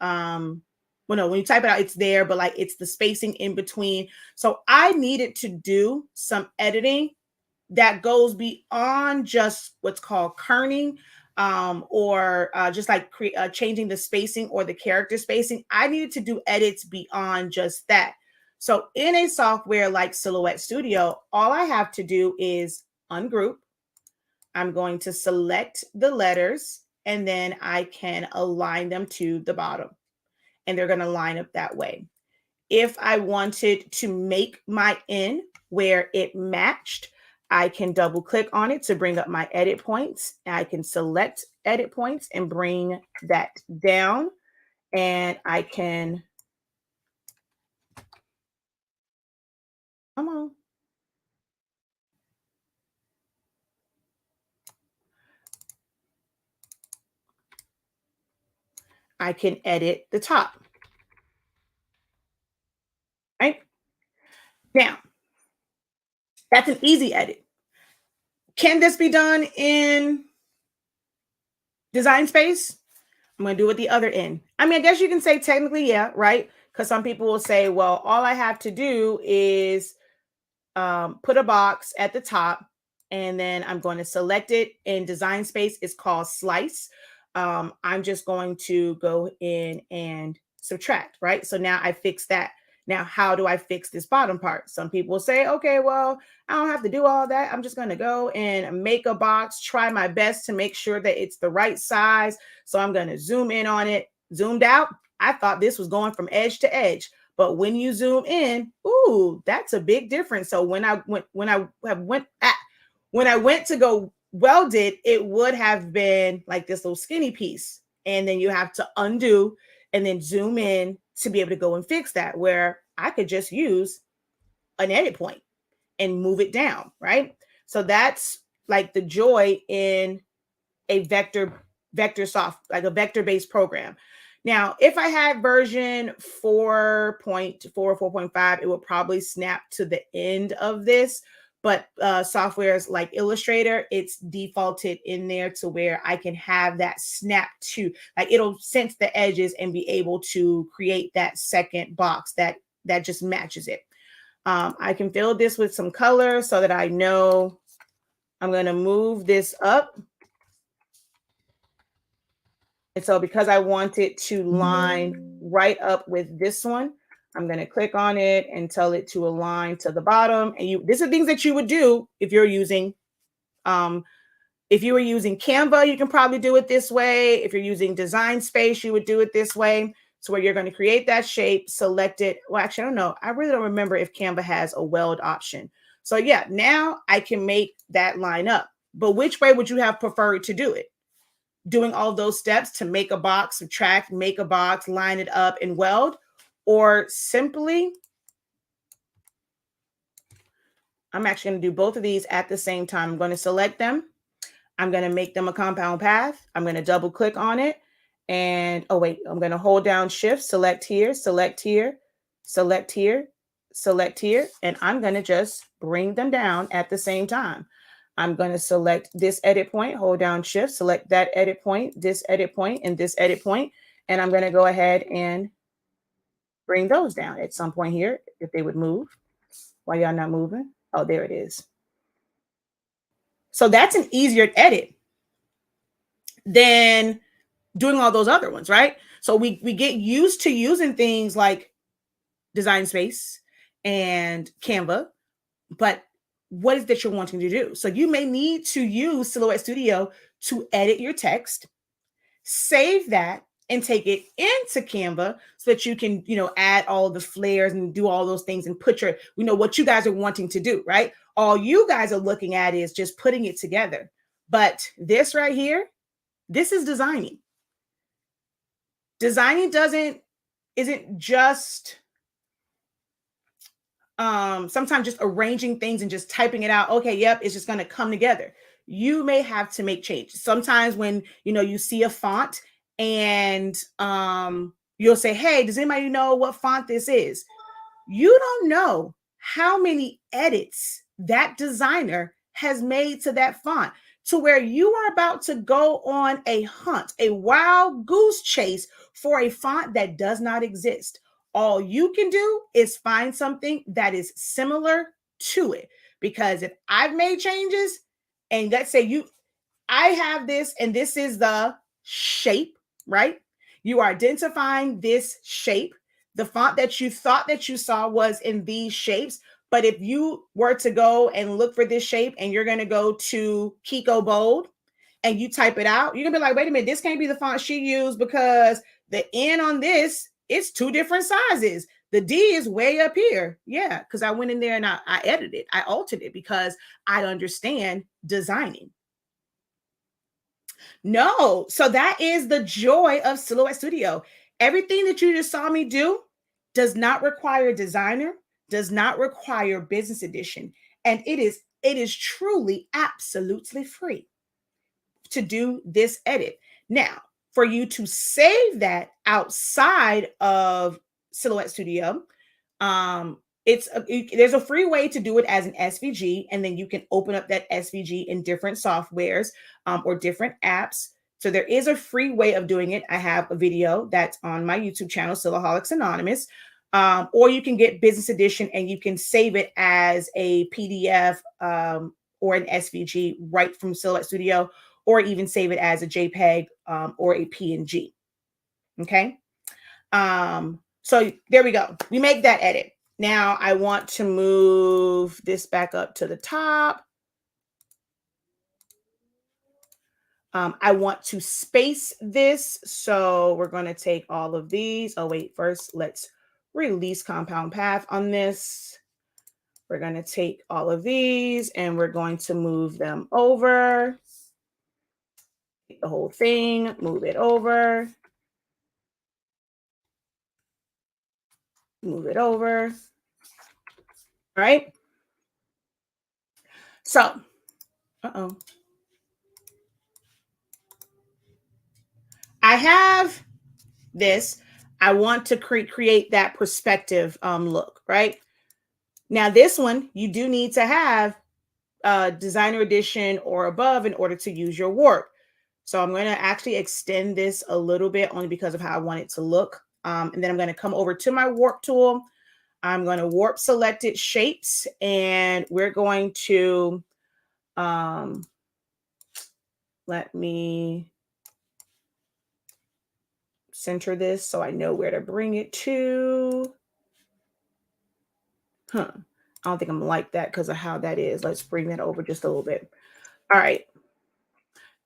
when you type it out, it's there, but like it's the spacing in between. So I needed to do some editing that goes beyond just what's called kerning, or just like changing the spacing or the character spacing. I needed to do edits beyond just that. So in a software like Silhouette Studio, all I have to do is ungroup. I'm going to select the letters, and then I can align them to the bottom, and they're going to line up that way. If I wanted to make my N where it matched, I can double click on it to bring up my edit points. I can select edit points and bring that down, and I can, come on. I can edit the top, right? Now, that's an easy edit. Can this be done in Design Space? I'm going to do it the other end. I mean, I guess you can say technically, yeah, right? Because some people will say, well, all I have to do is put a box at the top, and then I'm going to select it. In Design Space, it's called Slice. I'm just going to go in and subtract, right? So now I fix that. Now, how do I fix this bottom part? Some people say, okay, well, I don't have to do all that. I'm just going to go and make a box, try my best to make sure that it's the right size. So I'm going to zoom in on it, zoomed out. I thought this was going from edge to edge. But when you zoom in, ooh, that's a big difference. So when I went to go weld it, it would have been like this little skinny piece. And then you have to undo and then zoom in to be able to go and fix that, where I could just use an edit point and move it down, right? So that's like the joy in a vector like a vector-based program. Now, if I had version 4.4, 4.5, it would probably snap to the end of this. But softwares like Illustrator, it's defaulted in there to where I can have that snap to, like, it'll sense the edges and be able to create that second box that just matches it. I can fill this with some color so that I know I'm going to move this up. And so because I want it to line right up with this one, I'm going to click on it and tell it to align to the bottom. And these are things that you would do if you're using, if you were using Canva, you can probably do it this way. If you're using Design Space, you would do it this way. So where you're going to create that shape, select it. Well, actually, I don't know. I really don't remember if Canva has a weld option. So yeah, now I can make that line up. But which way would you have preferred to do it? doing all those steps to make a box, subtract, make a box, line it up, and weld, or simply, I'm actually going to do both of these at the same time. I'm going to select them. I'm going to make them a compound path. I'm going to double click on it. And oh, wait, I'm going to hold down shift, select here, select here, select here, select here. And I'm going to just bring them down at the same time. I'm going to select this edit point, hold down shift, select that edit point, this edit point, and this edit point. And I'm going to go ahead and bring those down at some point here, if they would move. Why y'all not moving? Oh, there it is. So that's an easier edit than doing all those other ones, right? So we get used to using things like Design Space and Canva, but what is that you're wanting to do? So you may need to use Silhouette Studio to edit your text, save that, and take it into Canva so that you can, add all the flares and do all those things and put your, what you guys are wanting to do, right? All you guys are looking at is just putting it together. But this right here, this is designing. Designing isn't just sometimes just arranging things and just typing it out. Okay, yep, it's just going to come together. You may have to make changes. Sometimes when you see a font and you'll say, hey, does anybody know what font this is? You don't know how many edits that designer has made to that font, to where you are about to go on a hunt, a wild goose chase for a font that does not exist. All you can do is find something that is similar to it. Because if I've made changes, and let's say I have this, and this is the shape, right? You are identifying this shape. The font that you thought that you saw was in these shapes. But if you were to go and look for this shape, and you're going to go to Kiko Bold and you type it out, you're going to be like, wait a minute, this can't be the font she used, because the N on this, it's two different sizes. The D is way up here. Yeah, because I went in there and I edited it. I altered it because I understand designing. No. So that is the joy of Silhouette Studio. Everything that you just saw me do does not require a designer, does not require business edition. And it is truly absolutely free to do this edit. Now, for you to save that outside of Silhouette Studio, there's a free way to do it as an SVG, and then you can open up that SVG in different softwares or different apps. So there is a free way of doing it. I have a video that's on my YouTube channel, Silaholics Anonymous. Or you can get Business Edition and you can save it as a PDF or an SVG right from Silhouette Studio, or even save it as a JPEG or a PNG. Okay. So there we go. We make that edit. Now I want to move this back up to the top. I want to space this. So we're going to take all of these. Oh, wait, first let's release compound path on this. We're going to take all of these and we're going to move them over. Take the whole thing, move it over. Move it over. All right. So, I have this. I want to create that perspective look, right? Now, this one, you do need to have Designer Edition or above in order to use your warp. So I'm going to actually extend this a little bit, only because of how I want it to look. And then I'm going to come over to my warp tool. I'm going to warp selected shapes, and we're going to let me center this so I know where to bring it to. I don't think I'm like that because of how that is. Let's bring that over just a little bit. All right.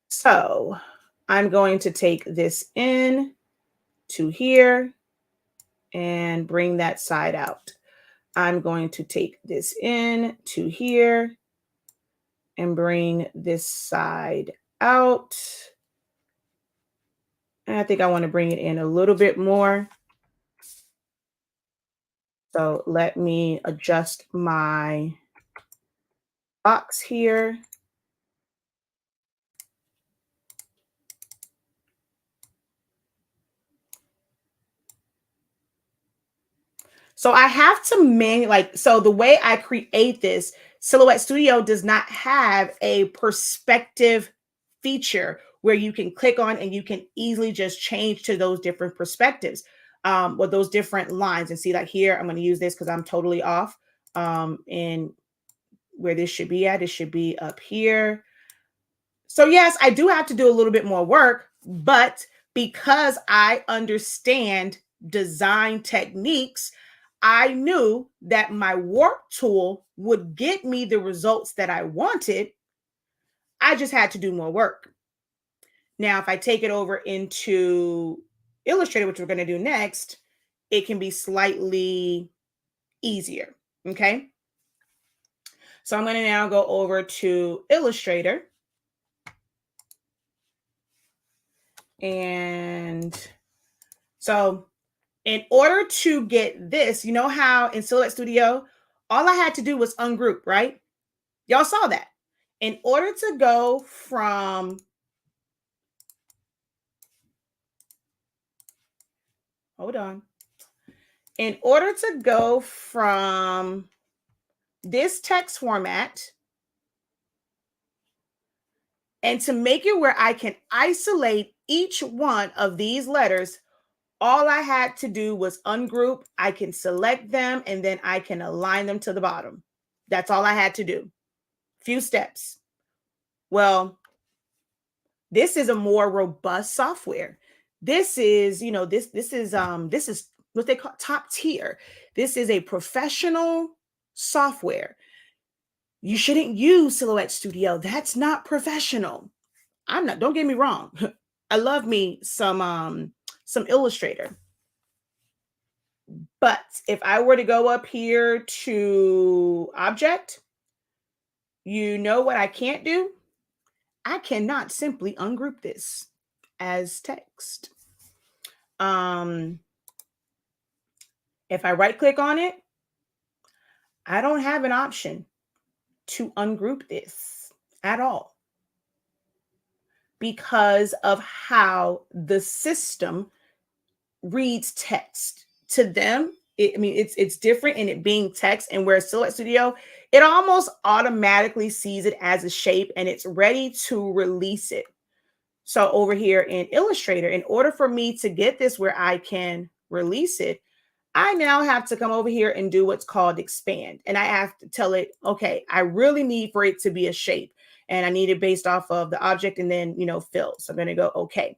So I'm going to take this in to here and bring that side out. I'm going to take this in to here and bring this side out. And I think I want to bring it in a little bit more. So let me adjust my box here. So I have to so the way I create this, Silhouette Studio does not have a perspective feature where you can click on and you can easily just change to those different perspectives, or those different lines. And see, like here, I'm going to use this because I'm totally off. And where this should be at, it should be up here. So yes, I do have to do a little bit more work, but because I understand design techniques, I knew that my warp tool would get me the results that I wanted. I just had to do more work. Now, if I take it over into Illustrator, which we're going to do next, it can be slightly easier. Okay. So I'm going to now go over to Illustrator. And so in order to get this, you know how in Silhouette Studio, all I had to do was ungroup, right? Y'all saw that. In order to go from, hold on. In order to go from this text format and to make it where I can isolate each one of these letters, all I had to do was ungroup. I can select them and then I can align them to the bottom. That's all I had to do. Few steps. Well, this is a more robust software. This is, this is what they call top tier. This is a professional software. You shouldn't use Silhouette Studio. That's not professional. I'm not, don't get me wrong. I love me some Illustrator. But if I were to go up here to object, you know what I can't do? I cannot simply ungroup this as text. If I right click on it, I don't have an option to ungroup this at all because of how the system reads text. To them, it's different in it being text, and where Silhouette Studio, it almost automatically sees it as a shape and it's ready to release it. So over here in Illustrator, in order for me to get this where I can release it, I now have to come over here and do what's called expand. And I have to tell it, okay, I really need for it to be a shape and I need it based off of the object and then, fill. So I'm going to go, okay.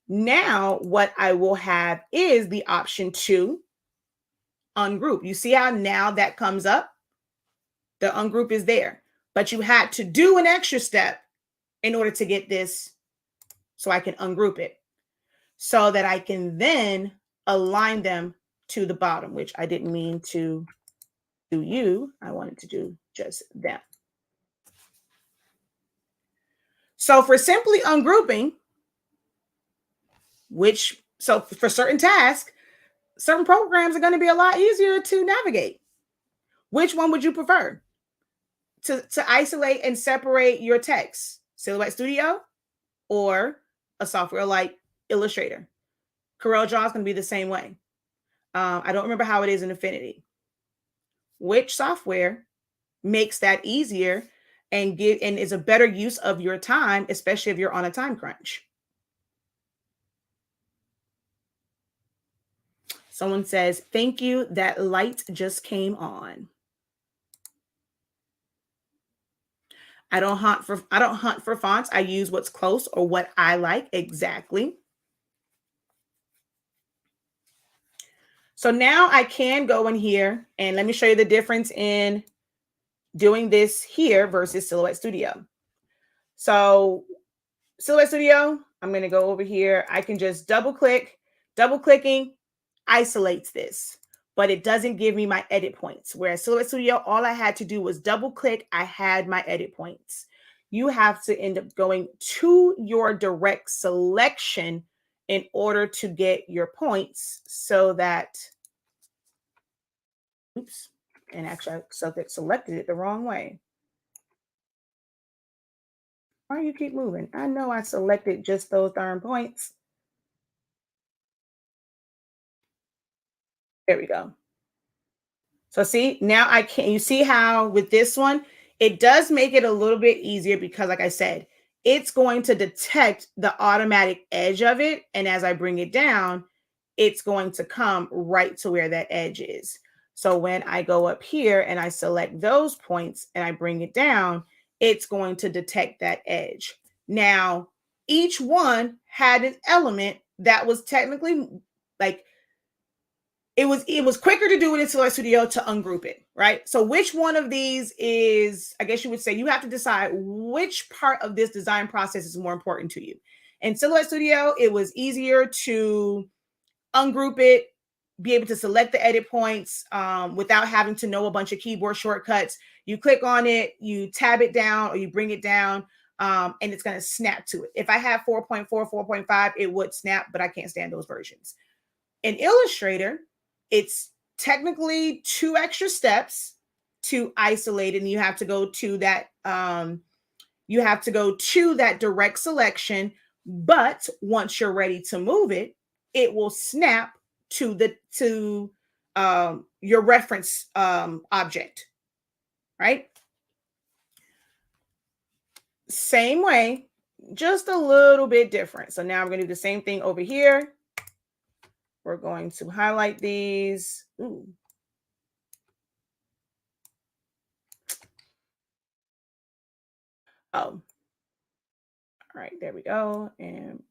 Now what I will have is the option to ungroup. You see how now that comes up? The ungroup is there, but you had to do an extra step in order to get this so I can ungroup it so that I can then align them to the bottom, which I didn't mean to do you. I wanted to do just them. So for simply ungrouping, so for certain tasks, certain programs are going to be a lot easier to navigate. Which one would you prefer? To isolate and separate your text? Silhouette Studio or a software like Illustrator? Corel Draw is going to be the same way. I don't remember how it is in Affinity. Which software makes that easier and is a better use of your time, especially if you're on a time crunch? Someone says, thank you. That light just came on. I don't hunt for fonts. I use what's close or what I like. Exactly. So now I can go in here and let me show you the difference in doing this here versus Silhouette Studio. So Silhouette Studio, I'm going to go over here. I can just double click. Double clicking isolates this, but it doesn't give me my edit points. Whereas Silhouette Studio, all I had to do was double click. I had my edit points. You have to end up going to your direct selection in order to get your points so that, oops, and actually I selected it the wrong way. Why do you keep moving? I know I selected just those darn points. There we go. So see, now I can, you see how with this one, it does make it a little bit easier because like I said, it's going to detect the automatic edge of it. And as I bring it down, it's going to come right to where that edge is. So when I go up here and I select those points and I bring it down, it's going to detect that edge. Now, each one had an element that was technically like it was quicker to do it in Select Studio to ungroup it, right? So which one of these is, I guess you would say, you have to decide which part of this design process is more important to you. In Silhouette Studio, it was easier to ungroup it, be able to select the edit points without having to know a bunch of keyboard shortcuts. You click on it, you tab it down or you bring it down, and it's going to snap to it. If I have 4.4, 4.5, it would snap, but I can't stand those versions. In Illustrator, it's technically 2 extra steps to isolate, and you have to go to that direct selection. But once you're ready to move it, it will snap to your reference object, right? Same way, just a little bit different. So now I'm going to do the same thing over here. We're going to highlight these. Ooh. Oh, all right, there we go. And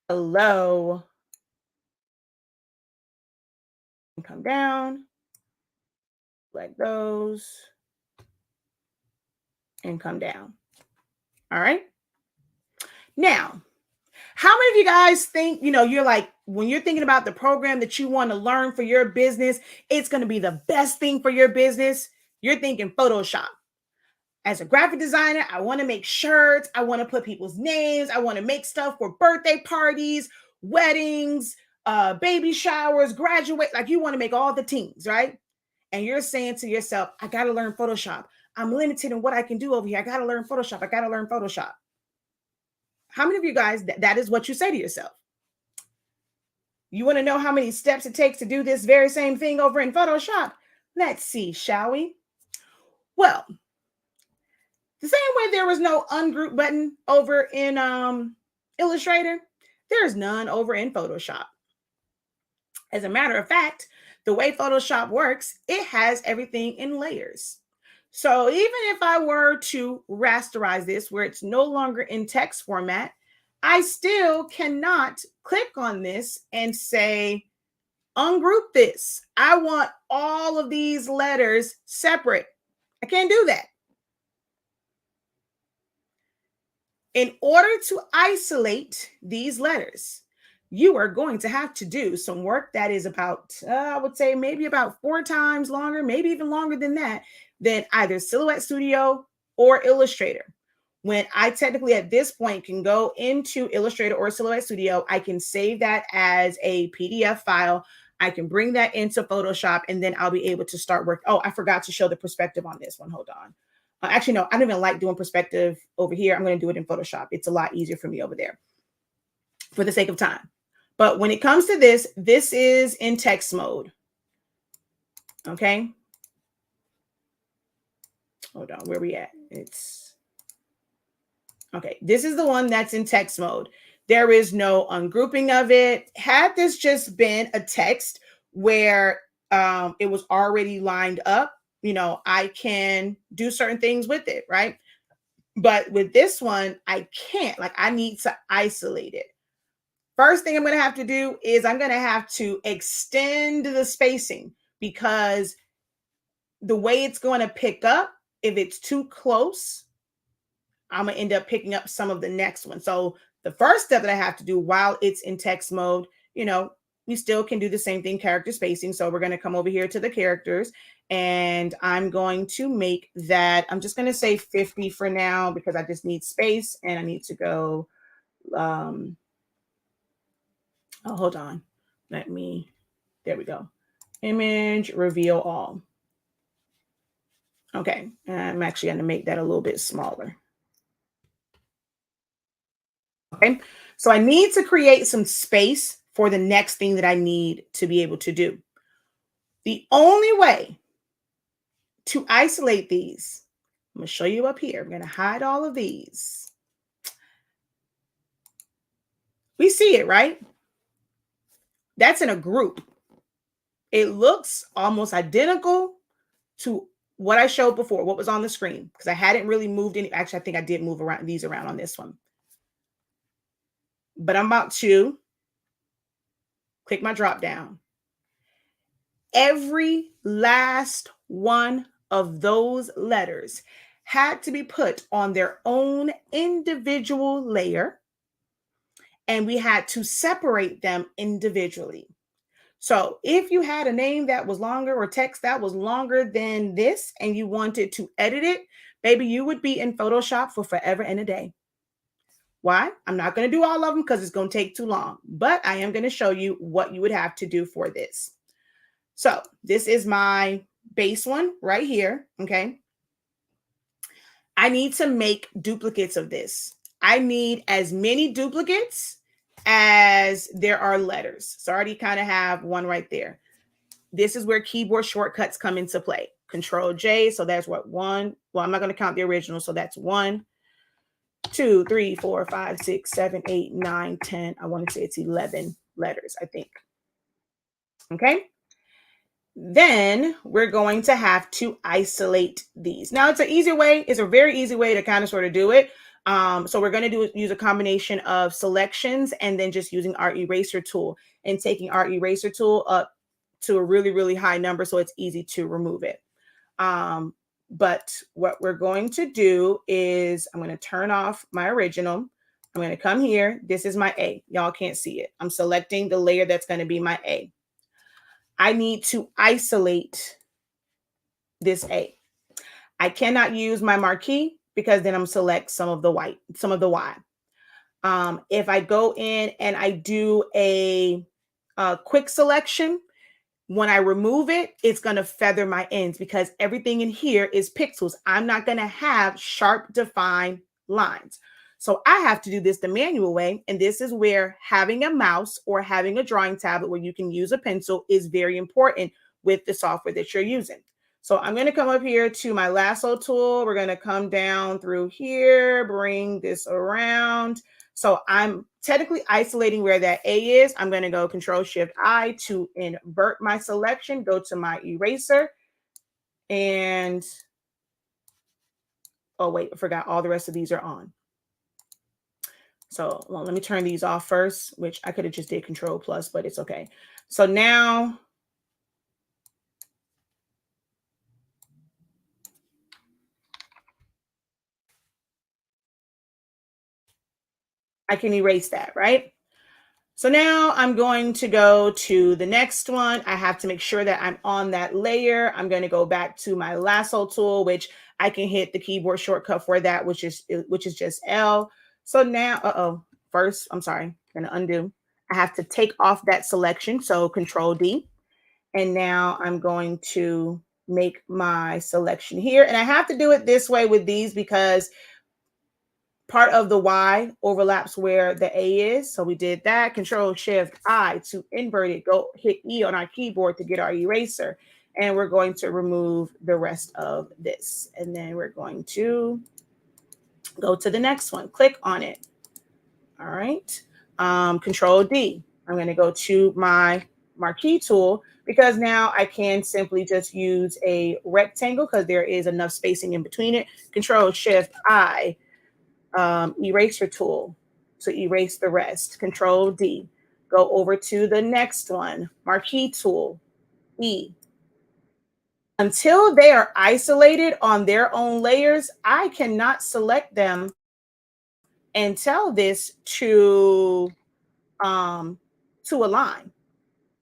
hello. And come down, like those, and come down. All right. Now, how many of you guys think, you're like, when you're thinking about the program that you want to learn for your business, it's going to be the best thing for your business? You're thinking Photoshop. As a graphic designer, I want to make shirts. I want to put people's names. I want to make stuff for birthday parties, weddings, baby showers, graduate. Like you want to make all the teams, right? And you're saying to yourself, I got to learn Photoshop. I'm limited in what I can do over here. I got to learn Photoshop. I got to learn Photoshop. How many of you guys, that is what you say to yourself? You want to know how many steps it takes to do this very same thing over in Photoshop? Let's see, shall we? Well, the same way there was no ungroup button over in Illustrator, there's none over in Photoshop. As a matter of fact, the way Photoshop works, it has everything in layers. So even if I were to rasterize this where it's no longer in text format, I still cannot click on this and say, ungroup this. I want all of these letters separate. I can't do that. In order to isolate these letters, you are going to have to do some work that is about, I would say maybe about 4 times longer, maybe even longer than that, than either Silhouette Studio or Illustrator. When I technically at this point can go into Illustrator or Silhouette Studio, I can save that as a PDF file. I can bring that into Photoshop, and then I'll be able to start work. Oh, I forgot to show the perspective on this one. Hold on. Actually, no, I don't even like doing perspective over here. I'm going to do it in Photoshop. It's a lot easier for me over there for the sake of time. But when it comes to this, this is in text mode. Okay. Hold on. Where we at? It's okay. This is the one that's in text mode. There is no ungrouping of it. Had this just been a text where it was already lined up, I can do certain things with it, right? But with this one, I can't. Like, I need to isolate it. First thing I'm going to have to do is I'm going to have to extend the spacing, because the way it's going to pick up, if it's too close, I'm going to end up picking up some of the next one. So the first step that I have to do while it's in text mode, we still can do the same thing, character spacing. So we're going to come over here to the characters, and I'm going to make that, I'm just going to say 50 for now, because I just need space and I need to go Oh, hold on. There we go. Image, reveal all. Okay, I'm actually going to make that a little bit smaller. Okay, so I need to create some space for the next thing that I need to be able to do. The only way to isolate these, I'm going to show you up here. I'm going to hide all of these. We see it, right? That's in a group. It looks almost identical to what I showed before, what was on the screen, because I hadn't really moved any. Actually, I think I did move these around on this one. But I'm about to click my drop down. Every last one of those letters had to be put on their own individual layer, and we had to separate them individually. So if you had a name that was longer or text that was longer than this and you wanted to edit it, baby, you would be in Photoshop for forever and a day. Why? I'm not going to do all of them because it's going to take too long, but I am going to show you what you would have to do for this. So this is my base one right here. Okay. I need to make duplicates of this. I need as many duplicates as there are letters. So I already kind of have one right there. This is where keyboard shortcuts come into play. Control J. So that's what one. Well, I'm not going to count the original. So that's 1, 2, 3, 4, 5, 6, 7, 8, 9, 10. I want to say it's 11 letters, I think. Okay. Then we're going to have to isolate these. Now it's an easy way. It's a very easy way to kind of sort of do it. So we're going to use a combination of selections and then just using our eraser tool and taking our eraser tool up to a really, really high number so it's easy to remove it. But what we're going to do is I'm going to turn off my original. I'm going to come here. This is my A. Y'all can't see it. I'm selecting the layer that's going to be my A. I need to isolate this A. I cannot use my marquee because then I'm select some of the Y. If I go in and I do a quick selection, when I remove it, it's going to feather my ends because everything in here is pixels. I'm not going to have sharp defined lines. So I have to do this the manual way. And this is where having a mouse or having a drawing tablet where you can use a pencil is very important with the software that you're using. So I'm going to come up here to my lasso tool. We're going to come down through here, bring this around. So I'm technically isolating where that A is. I'm going to go Control-Shift-I to invert my selection, go to my eraser, and oh, wait, I forgot all the rest of these are on. So well, let me turn these off first, which I could have just did Control+, but it's okay. So now I can erase that, right? So now I'm going to go to the next one. I have to make sure that I'm on that layer. I'm going to go back to my lasso tool, which I can hit the keyboard shortcut for that, which is just L. So now, first, I'm sorry, I'm going to undo. I have to take off that selection. So Control D. And now I'm going to make my selection here. And I have to do it this way with these because part of the Y overlaps where the A is. So we did that. Control-Shift-I to invert it. Go hit E on our keyboard to get our eraser. And we're going to remove the rest of this. And then we're going to go to the next one. Click on it. All right. Control-D. I'm going to go to my marquee tool because now I can simply just use a rectangle because there is enough spacing in between it. Control-Shift-I. Eraser tool to erase the rest. Control D. Go over to the next one. Marquee tool. E. Until they are isolated on their own layers, I cannot select them and tell this to align.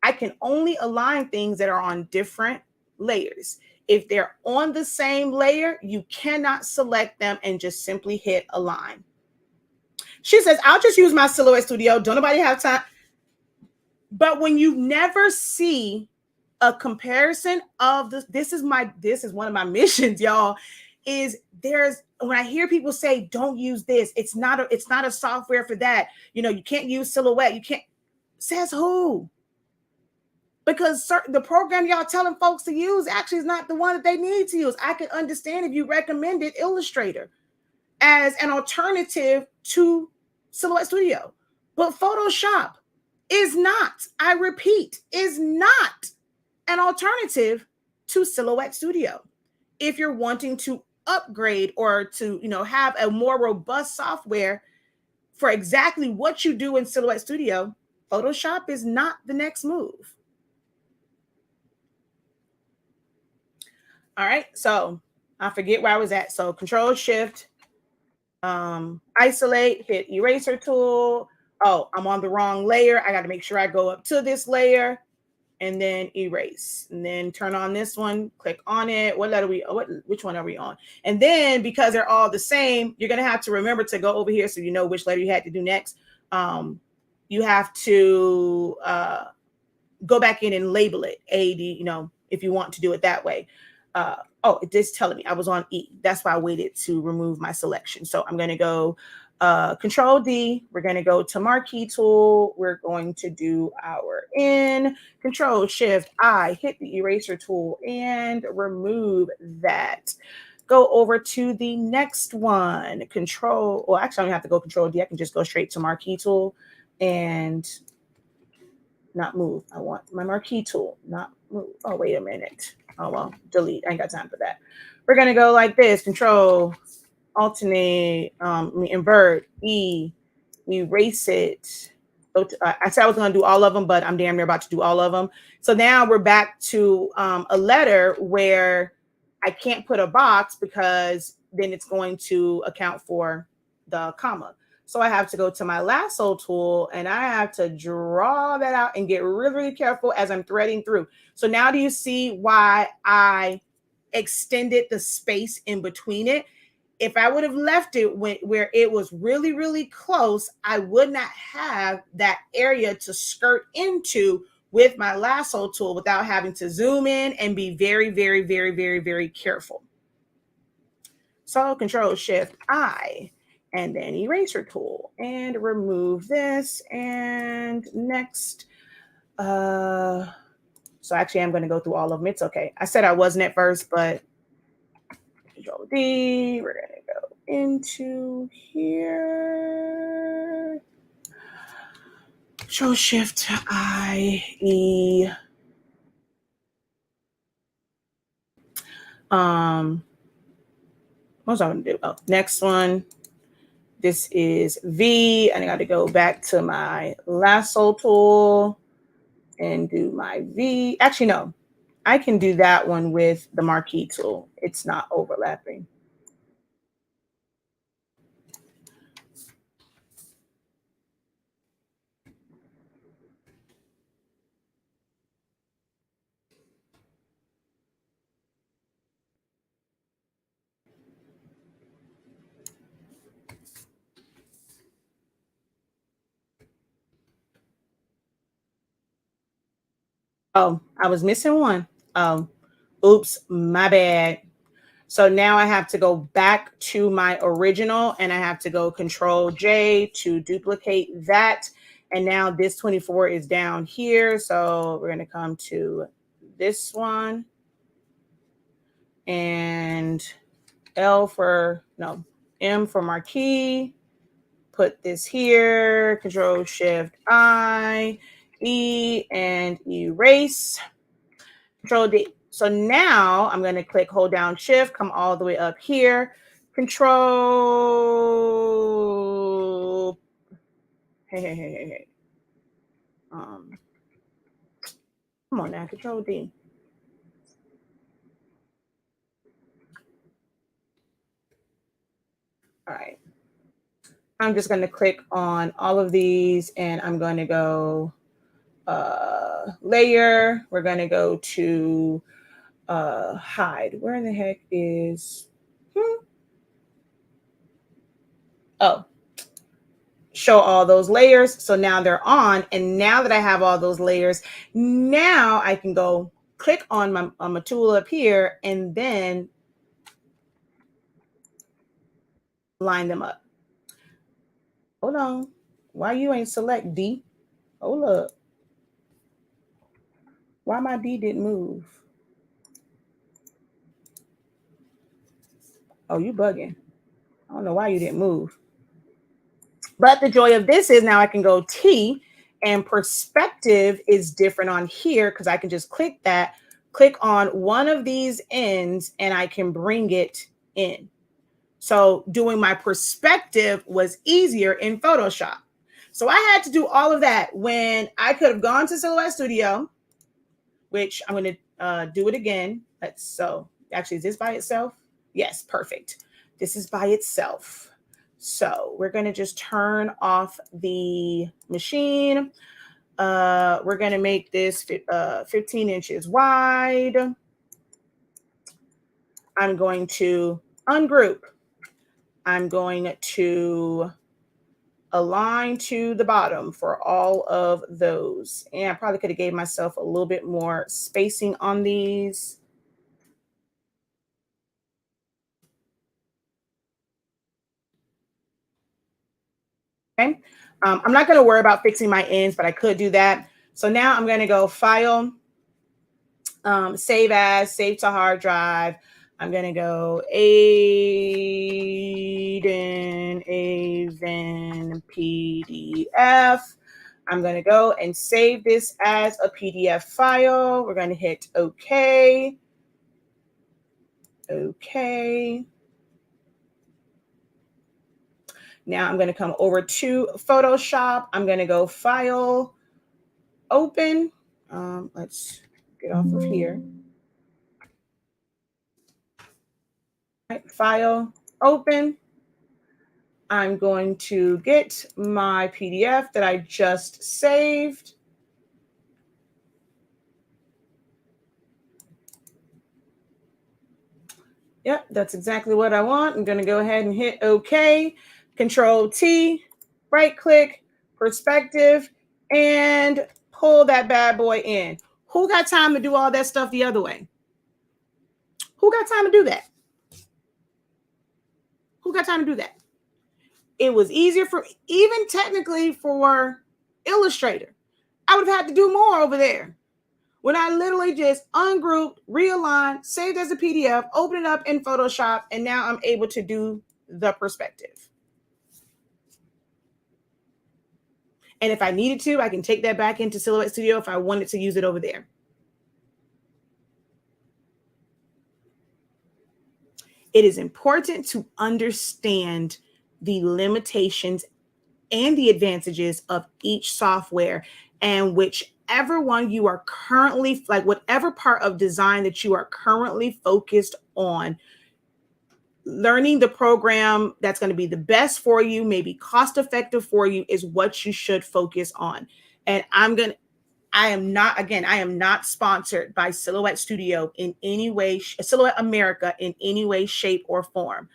I can only align things that are on different layers. If they're on the same layer, you cannot select them and just simply hit align. She says, I'll just use my Silhouette Studio. Don't nobody have time. But when you never see a comparison of this is one of my missions, y'all, is there's when I hear people say don't use this, it's not a software for that. You can't use Silhouette. You can't. Says who? Because the program y'all telling folks to use actually is not the one that they need to use. I can understand if you recommended Illustrator as an alternative to Silhouette Studio, but Photoshop is not, I repeat, is not an alternative to Silhouette Studio. If you're wanting to upgrade or to, have a more robust software for exactly what you do in Silhouette Studio, Photoshop is not the next move. All right, so I forget where I was at. So Control Shift, isolate, hit eraser tool. Oh, I'm on the wrong layer. I got to make sure I go up to this layer and then erase, and then turn on this one, click on it. Which one are we on? And then because they're all the same, you're going to have to remember to go over here so you know which letter you had to do next. You have to go back in and label it AD, if you want to do it that way. It is telling me I was on E. That's why I waited to remove my selection. So I'm going to go Control D. We're going to go to Marquee tool. We're going to do our N. Control Shift I. Hit the eraser tool and remove that. Go over to the next one. Actually, I don't have to go Control D. I can just go straight to Marquee tool and not move. I want my Marquee tool, not move. Oh, wait a minute. Oh, well, delete. I ain't got time for that. We're going to go like this. Control, alternate, invert, E, erase it. I said I was going to do all of them, but I'm damn near about to do all of them. So now we're back to a letter where I can't put a box because then it's going to account for the comma. So I have to go to my lasso tool and I have to draw that out and get really, really careful as I'm threading through. So now do you see why I extended the space in between it? If I would have left it where it was really, really close, I would not have that area to skirt into with my lasso tool without having to zoom in and be very, very, very, very, very careful. So Control Shift I, and then eraser tool, and remove this, and next. So actually I'm going to go through all of them. It's okay. I said I wasn't at first, but Control D, we're going to go into here. Control Shift I, E. What was I going to do? Oh, next one. This is V, and I got to go back to my lasso tool and do my V. Actually, no, I can do that one with the Marquee tool. It's not overlapping. Oh, I was missing one. Oops, my bad. So now I have to go back to my original and I have to go Control J to duplicate that. And now this 24 is down here. So we're going to come to this one and M for Marquee. Put this here, Control Shift I, E, and erase. Control D. So now I'm going to hold down Shift, come all the way up here. Control. Hey. Come on now, Control D. All right. I'm just going to click on all of these and I'm going to go layer. We're going to go to hide. Where in the heck is Oh, show all those layers. So now they're on. And now that I have all those layers, now I can go click on my tool up here and then line them up. Hold on. Why you ain't select D? Hold up. Why my D didn't move? Oh, you bugging. I don't know why you didn't move. But the joy of this is now I can go T, and perspective is different on here because I can just click that, click on one of these ends, and I can bring it in. So doing my perspective was easier in Photoshop. So I had to do all of that when I could have gone to Silhouette Studio, which I'm going to do it again. So actually, is this by itself? Yes, perfect. This is by itself. So we're going to just turn off the machine. We're going to make this 15 inches wide. I'm going to ungroup. I'm going to align to the bottom for all of those. And I probably could have gave myself a little bit more spacing on these. Okay. I'm not going to worry about fixing my ends, but I could do that. So now I'm going to go File, Save As, Save to Hard Drive. I'm going to go Aiden PDF. I'm going to go and save this as a PDF file. We're going to hit OK. OK. Now I'm going to come over to Photoshop. I'm going to go File, Open. Let's get off of here. Right, File, Open. I'm going to get my PDF that I just saved. Yep, that's exactly what I want. I'm going to go ahead and hit OK. Control T, right click, perspective, and pull that bad boy in. Who got time to do all that stuff the other way? Who got time to do that? Who got time to do that? It was easier for, even technically for Illustrator. I would have had to do more over there. When I literally just ungrouped, realigned, saved as a PDF, open it up in Photoshop, and now I'm able to do the perspective. And if I needed to, I can take that back into Silhouette Studio if I wanted to use it over there. It is important to understand the limitations and the advantages of each software, and whichever one you are currently, like whatever part of design that you are currently focused on, learning the program that's going to be the best for you, maybe cost effective for you, is what you should focus on. And I am not sponsored by Silhouette Studio in any way, Silhouette America in any way, shape, or form.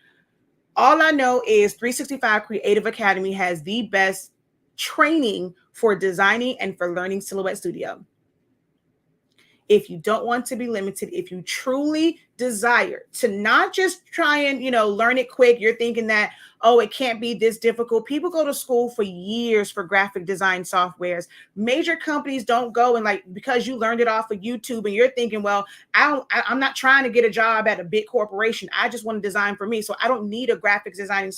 All I know is 365 Creative Academy has the best training for designing and for learning Silhouette Studio. If you don't want to be limited, if you truly desire to not just try and, learn it quick, you're thinking that, oh, it can't be this difficult. People go to school for years for graphic design softwares. Major companies don't go and because you learned it off of YouTube and you're thinking, well, I'm not trying to get a job at a big corporation. I just want to design for me. So I don't need a graphics design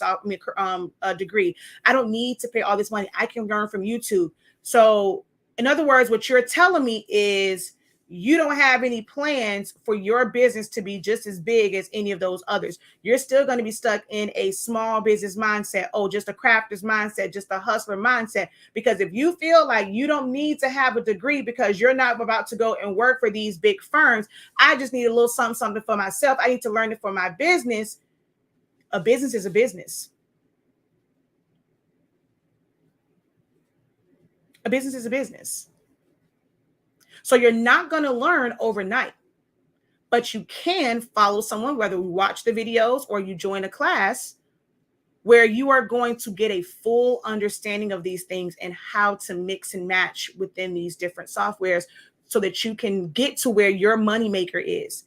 degree. I don't need to pay all this money. I can learn from YouTube. So in other words, what you're telling me is, you don't have any plans for your business to be just as big as any of those others. You're still going to be stuck in a small business mindset. Oh, just a crafter's mindset, just a hustler mindset. Because if you feel like you don't need to have a degree because you're not about to go and work for these big firms, I just need a little something for myself. I need to learn it for my business. A business is a business. A business is a business. So you're not going to learn overnight, but you can follow someone, whether you watch the videos or you join a class, where you are going to get a full understanding of these things and how to mix and match within these different softwares so that you can get to where your moneymaker is.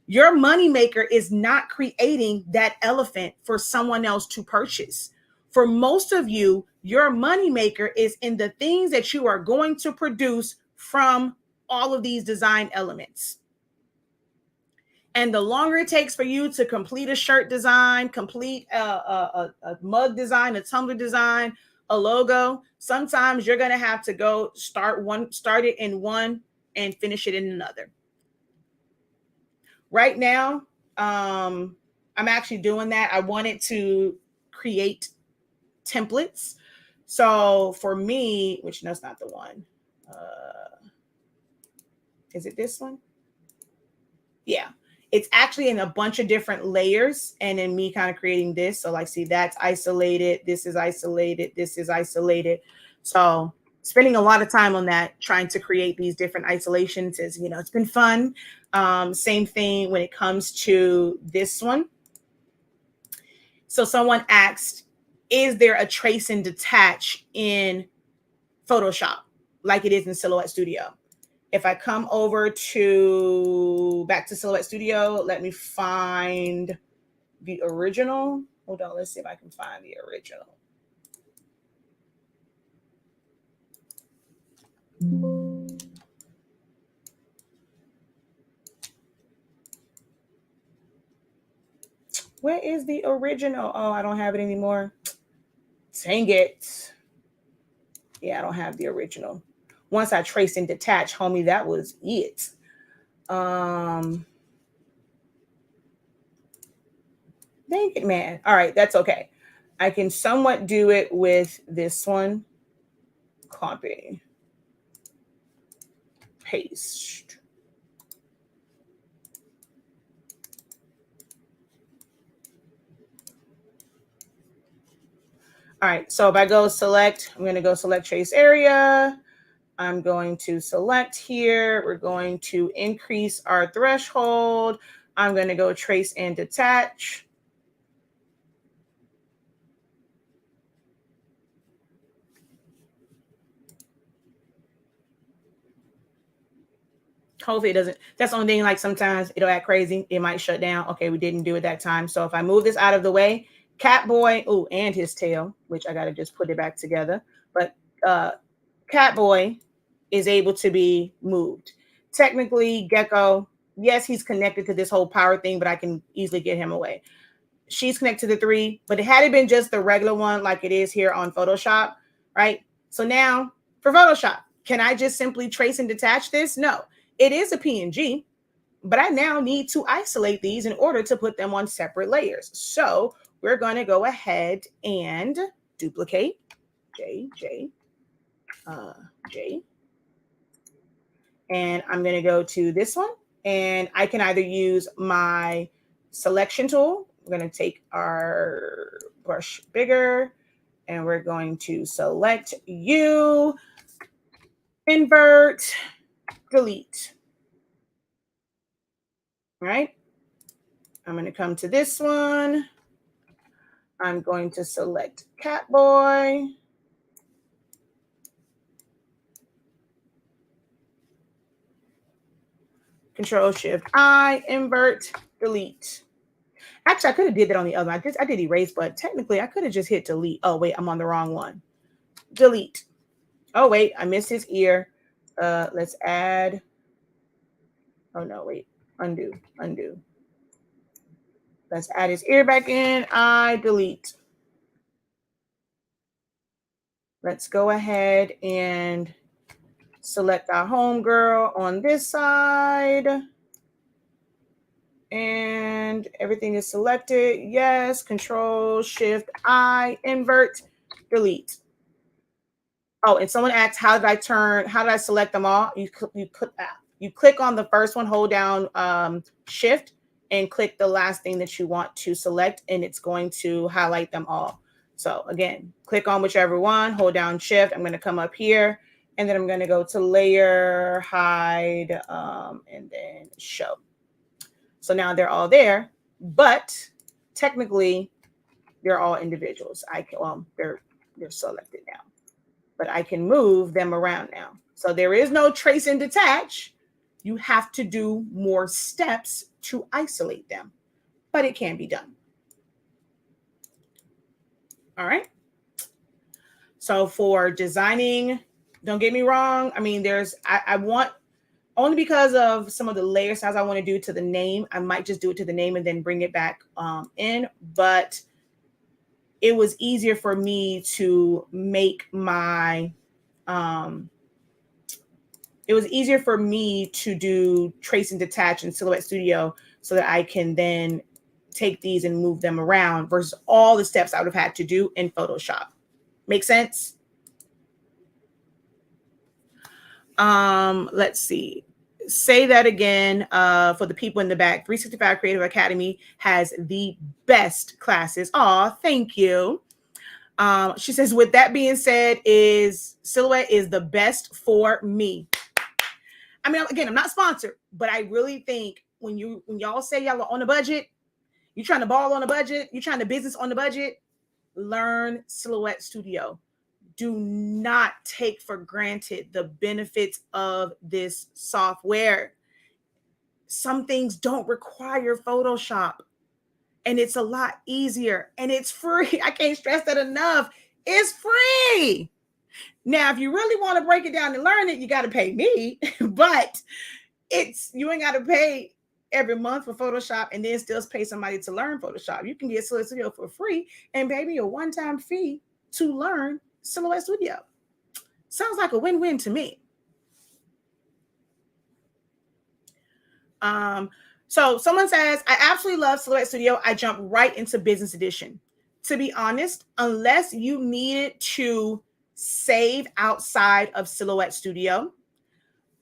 Your moneymaker is not creating that elephant for someone else to purchase. For most of you, your moneymaker is in the things that you are going to produce from all of these design elements. And the longer it takes for you to complete a shirt design, complete a mug design, a tumbler design, a logo, sometimes you're going to have to go start it in one and finish it in another. Right now, I'm actually doing that. I wanted to create templates. So for me, which no, that's not the one. Is it this one? Yeah. It's actually in a bunch of different layers, and then me kind of creating this. So like, see, that's isolated. This is isolated. This is isolated. So spending a lot of time on that, trying to create these different isolations is, you know, it's been fun. Same thing when it comes to this one. So someone asked, is there a trace and detach in Photoshop like it is in Silhouette Studio? If I come over to back to Silhouette Studio, let me find the original. Hold on, let's see if I can find the original. Where is the original? Oh, I don't have it anymore. Dang it. Yeah, I don't have the original. Once I trace and detach, homie, that was it. Dang it, man. All right, that's okay. I can somewhat do it with this one. Copy. Paste. All right, so if I go select, I'm going to go select trace area. I'm going to select here. We're going to increase our threshold. I'm going to go trace and detach. Hopefully it doesn't. That's the only thing, like sometimes it'll act crazy. It might shut down. Okay, we didn't do it that time. So if I move this out of the way, Catboy, oh, and his tail, which I got to just put it back together. But Catboy is able to be moved. Technically, Gecko, yes, he's connected to this whole power thing, but I can easily get him away. She's connected to the 3, but it had it been just the regular one like it is here on Photoshop, right? So now for Photoshop, can I just simply trace and detach this? No, it is a PNG, but I now need to isolate these in order to put them on separate layers. So we're going to go ahead and duplicate J. And I'm going to go to this one, and I can either use my selection tool. We're going to take our brush bigger, and we're going to select you, invert, delete. All right. I'm going to come to this one. I'm going to select Catboy. Control Shift I, invert, delete. Actually, I could have did that on the other one. I did erase, but technically I could have just hit delete. Oh, wait, I'm on the wrong one. Delete. Oh, wait, I missed his ear. Let's add. Oh, no, wait. Undo. Let's add his ear back in. I delete. Let's go ahead and select our home girl on this side. And everything is selected. Yes. Control Shift I, invert, delete. Oh, and someone asked, how did I select them all? You click on the first one, hold down Shift, and click the last thing that you want to select, and it's going to highlight them all. So again, click on whichever one, hold down Shift. I'm going to come up here, and then I'm going to go to Layer, Hide, and then Show. So now they're all there, but technically they're all individuals. They're selected now, but I can move them around now. So there is no trace and detach. You have to do more steps to isolate them, but it can be done. All right. So for designing, don't get me wrong. I mean, I want, only because of some of the layer styles I want to do to the name, I might just do it to the name and then bring it back in. But it was easier for me to make my, it was easier for me to do trace and detach in Silhouette Studio so that I can then take these and move them around versus all the steps I would have had to do in Photoshop. Make sense? Let's see. Say that again for the people in the back. 365 Creative Academy has the best classes. Aw, thank you. She says, with that being said, is Silhouette is the best for me. I mean, again, I'm not sponsored, but I really think when y'all say y'all are on a budget, you're trying to ball on a budget, you're trying to business on the budget, learn Silhouette Studio. Do not take for granted the benefits of this software. Some things don't require Photoshop, and it's a lot easier, and it's free. I can't stress that enough. It's free. Now, if you really want to break it down and learn it, you got to pay me, but you ain't got to pay every month for Photoshop and then still pay somebody to learn Photoshop. You can get Silhouette Studio for free and maybe a one-time fee to learn Silhouette Studio. Sounds like a win-win to me. So someone says, I absolutely love Silhouette Studio. I jump right into Business Edition. To be honest, unless you needed to save outside of Silhouette Studio,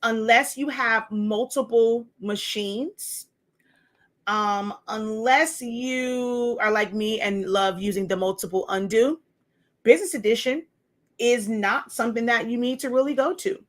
unless you have multiple machines, unless you are like me and love using the multiple undo, Business Edition is not something that you need to really go to.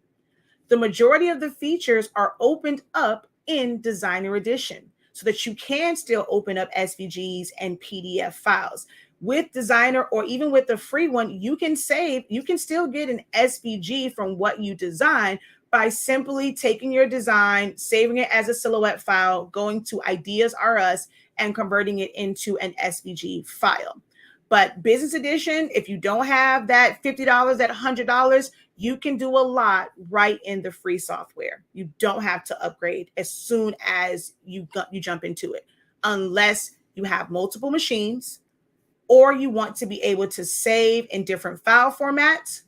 The majority of the features are opened up in Designer Edition so that you can still open up SVGs and PDF files. With Designer, or even with the free one, you can still get an SVG from what you design by simply taking your design, saving it as a Silhouette file, going to Ideas R Us, and converting it into an SVG file. But Business Edition, if you don't have that $50, that $100, you can do a lot right in the free software. You don't have to upgrade as soon as you jump into it, unless you have multiple machines, or you want to be able to save in different file formats,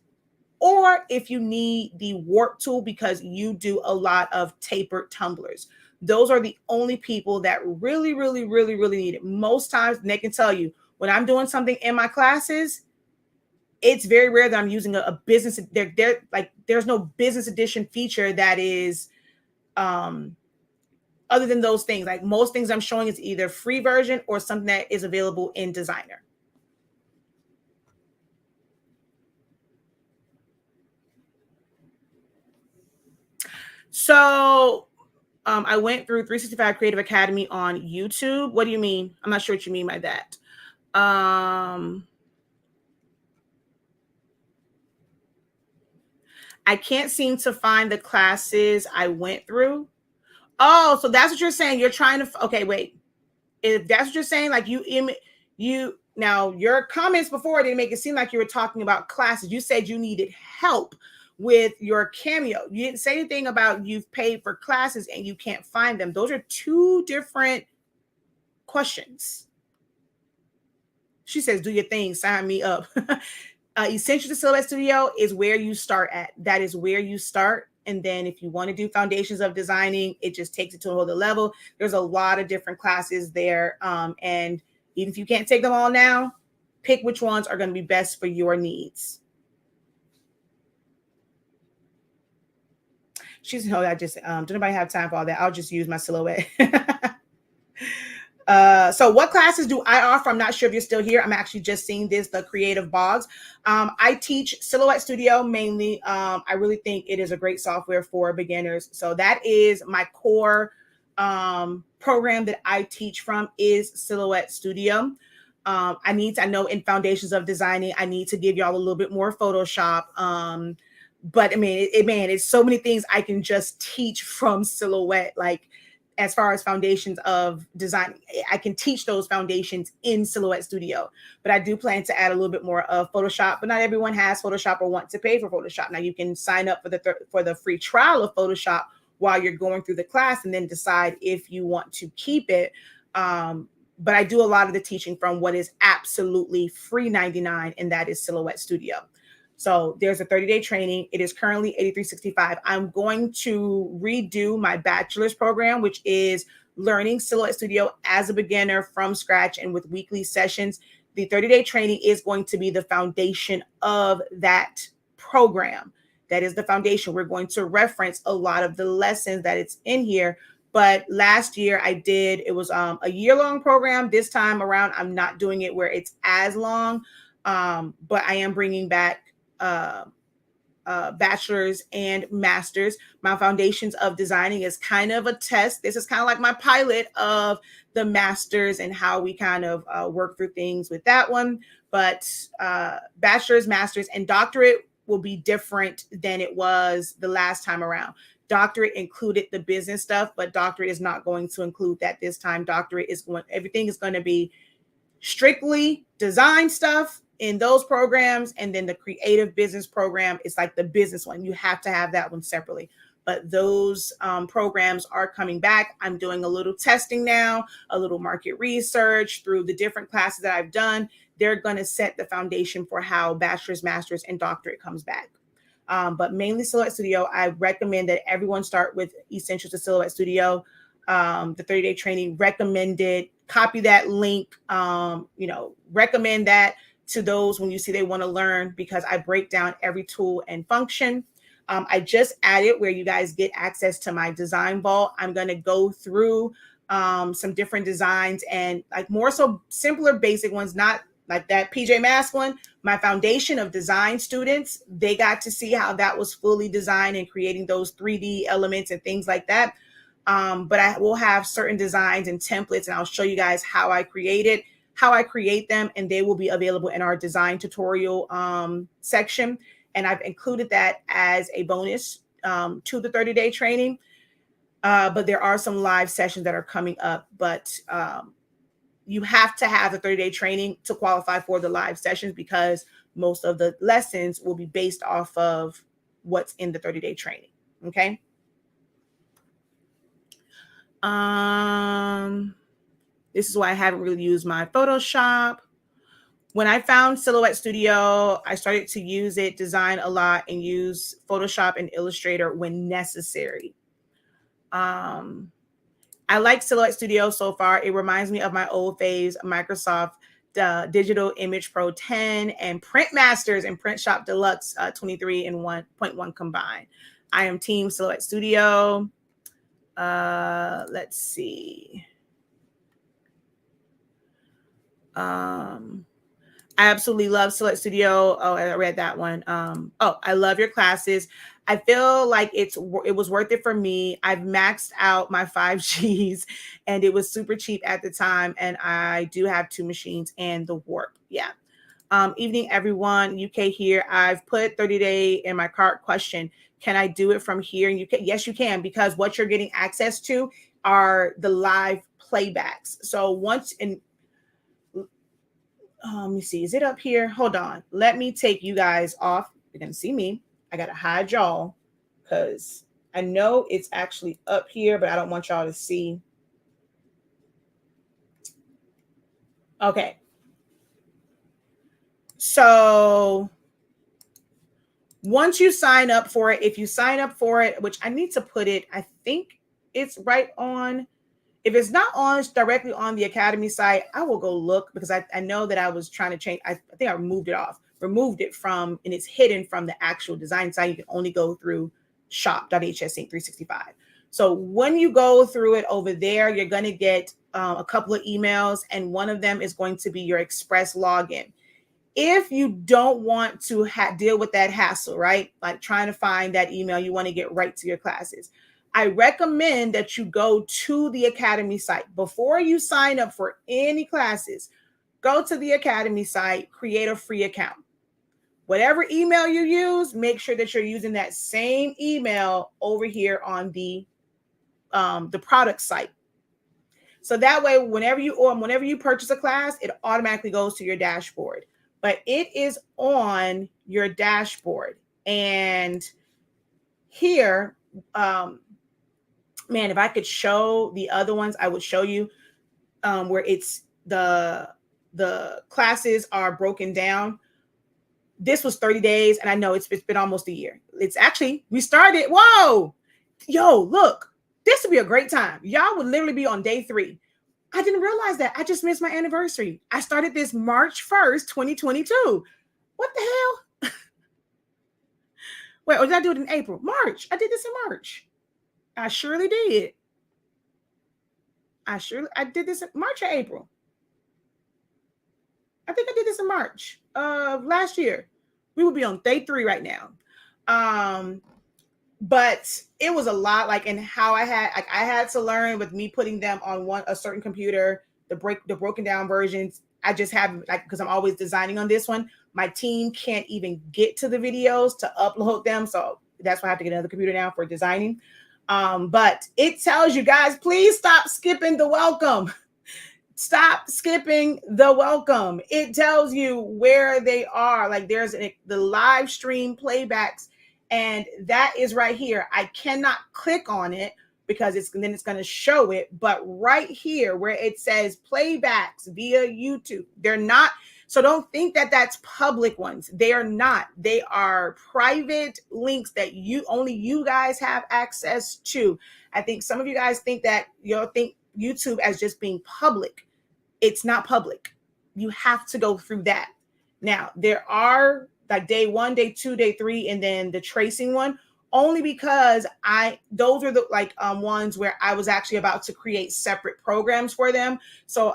or if you need the warp tool because you do a lot of tapered tumblers. Those are the only people that really, really, really, really need it. Most times, they can tell you, when I'm doing something in my classes, it's very rare that I'm using a business. There's no Business Edition feature that is other than those things. Like most things I'm showing is either free version or something that is available in Designer. So I went through 365 Creative Academy on YouTube. What do you mean? I'm not sure what you mean by that. I can't seem to find the classes I went through. Oh, so that's what you're saying. You're trying to, okay, wait. If that's what you're saying, like now your comments before didn't make it seem like you were talking about classes. You said you needed help with your Cameo. You didn't say anything about you've paid for classes and you can't find them. Those are two different questions. She says, do your thing, sign me up. Essential to Silhouette Studio is where you start at. That is where you start. And then if you want to do foundations of designing, it just takes it to another level. There's a lot of different classes there. And even if you can't take them all now, pick which ones are going to be best for your needs. She's no, I just don't nobody have time for all that. I'll just use my Silhouette. So what classes do I offer? I'm not sure if you're still here. I'm actually just seeing this, the Creative Bogs. I teach Silhouette Studio mainly. I really think it is a great software for beginners. So that is my core program that I teach from is Silhouette Studio. I know in Foundations of Designing, I need to give y'all a little bit more Photoshop. But I mean, it's so many things I can just teach from Silhouette. Like as far as foundations of design, I can teach those foundations in Silhouette Studio. But I do plan to add a little bit more of Photoshop. But not everyone has Photoshop or want to pay for Photoshop. Now you can sign up for the free trial of Photoshop while you're going through the class, and then decide if you want to keep it. But I do a lot of the teaching from what is absolutely free 99, and that is Silhouette Studio. So there's a 30-day training. It is currently $83.65. I'm going to redo my bachelor's program, which is learning Silhouette Studio as a beginner from scratch and with weekly sessions. The 30-day training is going to be the foundation of that program. That is the foundation. We're going to reference a lot of the lessons that it's in here. But last year it was a year-long program. This time around, I'm not doing it where it's as long, but I am bringing back bachelor's and master's. My Foundations of Designing is kind of a test. This is kind of like my pilot of the master's and how we kind of work through things with that one. But bachelor's, master's, and doctorate will be different than it was the last time around. Doctorate included the business stuff, but doctorate is not going to include that this time. Everything is going to be strictly design stuff in those programs. And then the creative business program is like the business one. You have to have that one separately. But those programs are coming back. I'm doing a little testing now, a little market research through the different classes that I've done. They're going to set the foundation for how bachelor's, master's, and doctorate comes back. But mainly Silhouette Studio. I recommend that everyone start with Essentials to Silhouette Studio. The 30-day training recommended. Copy that link. Recommend that to those when you see they want to learn, because I break down every tool and function. I just added where you guys get access to my design vault. I'm going to go through some different designs and like more so simpler, basic ones, not like that PJ Masks one. My Foundation of Design students, they got to see how that was fully designed and creating those 3D elements and things like that. But I will have certain designs and templates, and I'll show you guys how I create them, and they will be available in our design tutorial section. And I've included that as a bonus to the 30-day training. But there are some live sessions that are coming up, but you have to have the 30-day training to qualify for the live sessions, because most of the lessons will be based off of what's in the 30-day training. Okay. This is why I haven't really used my Photoshop. When I found Silhouette Studio, I started to use it, design a lot, and use Photoshop and Illustrator when necessary. I like Silhouette Studio so far. It reminds me of my old phase, Microsoft Digital Image Pro 10 and Print Masters and Print Shop Deluxe 23 and 1.1 combined. I am Team Silhouette Studio. Let's see. I absolutely love Silhouette Studio. Oh, I read that one. I love your classes. I feel like it was worth it for me. I've maxed out my 5Gs and it was super cheap at the time. And I do have 2 machines and the warp. Yeah. Evening, everyone. UK here. I've put 30-day in my cart. Question: can I do it from here? And yes, you can, because what you're getting access to are the live playbacks. So once let me see. Is it up here? Hold on. Let me take you guys off. You're going to see me. I got to hide y'all because I know it's actually up here, but I don't want y'all to see. Okay. So once you sign up for it, if you sign up for it, which I need to put it, I think it's right on. If it's not on, it's directly on the Academy site, I will go look, because I know that I was trying to change. I think I removed it from, and it's hidden from the actual design site. You can only go through shop.HSINK365. So when you go through it over there, you're going to get a couple of emails, and one of them is going to be your Express login. If you don't want to deal with that hassle, right? Like trying to find that email, you want to get right to your classes. I recommend that you go to the Academy site before you sign up for any classes. go to the Academy site, create a free account. Whatever email you use, make sure that you're using that same email over here on the product site. So that way, whenever you purchase a class, it automatically goes to your dashboard. But it is on your dashboard. And here, man, if I could show the other ones, I would show you where it's the classes are broken down. This was 30 days, and I know it's been almost a year. It's actually, we started, whoa, yo, look, this would be a great time. Y'all would literally be on day 3. I didn't realize that. I just missed my anniversary. I started this March 1st, 2022. What the hell? Wait, or did I do it in April? March. I did this in March. I surely did. I did this in March or April. I think I did this in March of last year. We would be on day 3 right now. But it was a lot, like, in how I had to learn with me putting them on a certain computer, the broken down versions. I just have, like, because I'm always designing on this one, my team can't even get to the videos to upload them. So that's why I have to get another computer now for designing. But it tells you guys, please stop skipping the welcome. Stop skipping the welcome. It tells you where they are. Like, there's the live stream playbacks, and that is right here. I cannot click on it because then it's going to show it. But right here where it says playbacks via YouTube, they're not. So don't think that that's public ones. They are not. They are private links that only you guys have access to. I think some of you guys think that you'll think YouTube as just being public. It's not public. You have to go through that. Now, there are like day 1, day 2, day 3, and then the tracing one, only because those are the ones where I was actually about to create separate programs for them. So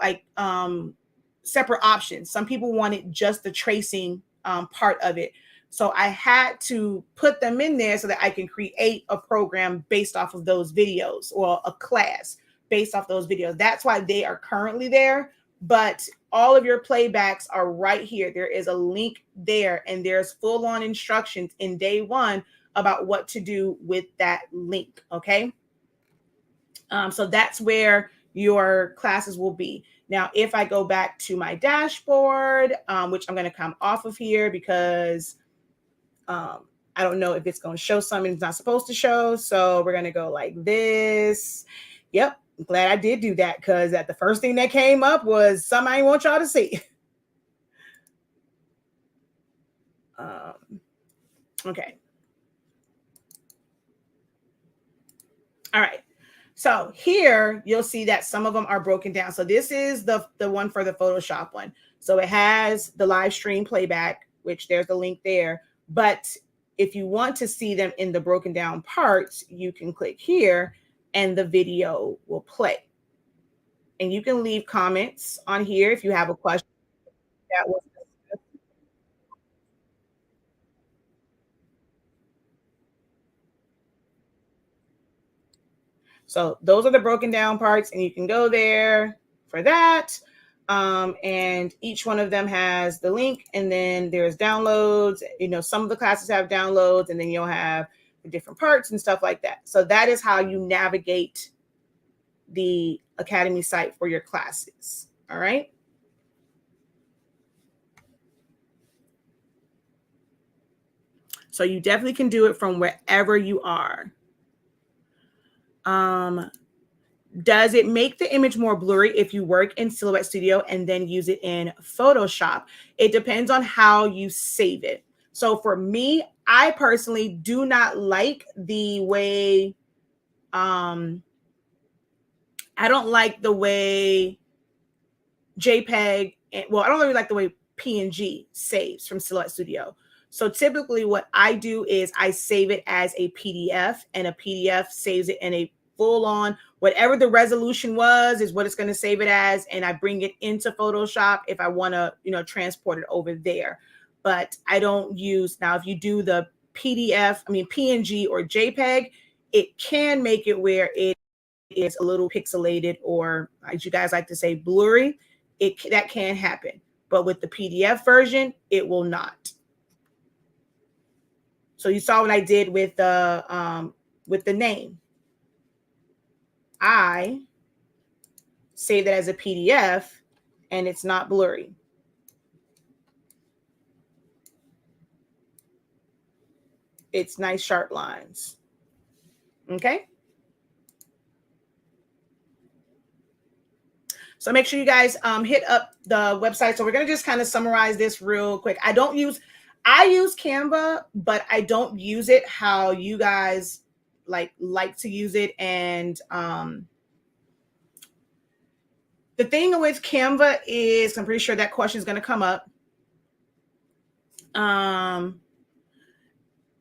separate options. Some people wanted just the tracing part of it. So I had to put them in there so that I can create a program based off of those videos, or a class based off those videos. That's why they are currently there. But all of your playbacks are right here. There is a link there, and there's full-on instructions in day 1 about what to do with that link. Okay. So that's where your classes will be. Now, if I go back to my dashboard, which I'm going to come off of here because I don't know if it's going to show something it's not supposed to show. So we're going to go like this. Yep. I'm glad I did do that, because the first thing that came up was something I want y'all to see. Okay. All right. So here you'll see that some of them are broken down. So this is the one for the Photoshop one. So it has the live stream playback, which there's the link there. But if you want to see them in the broken down parts, you can click here and the video will play. And you can leave comments on here if you have a question. That was so those are the broken down parts, and you can go there for that. And each one of them has the link, and then there's downloads. Some of the classes have downloads, and then you'll have the different parts and stuff like that. So that is how you navigate the Academy site for your classes. All right. So you definitely can do it from wherever you are. Does it make the image more blurry if you work in Silhouette Studio and then use it in Photoshop? It depends on how you save it. So for me, I personally do not like the way, I don't like the way JPEG, I don't really like the way PNG saves from Silhouette Studio. So typically what I do is I save it as a PDF, and a PDF saves it in a full-on, whatever the resolution was is what it's going to save it as, and I bring it into Photoshop if I want to, transport it over there. But I don't use, now if you do the PNG or JPEG, it can make it where it is a little pixelated, or as you guys like to say, blurry. that can happen. But with the PDF version, it will not. So you saw what I did with the name. I save that as a PDF and it's not blurry. It's nice sharp lines. Okay. So make sure you guys hit up the website. So we're going to just kind of summarize this real quick. I use Canva, but I don't use it how you guys like to use it. And the thing with Canva is, I'm pretty sure that question is going to come up.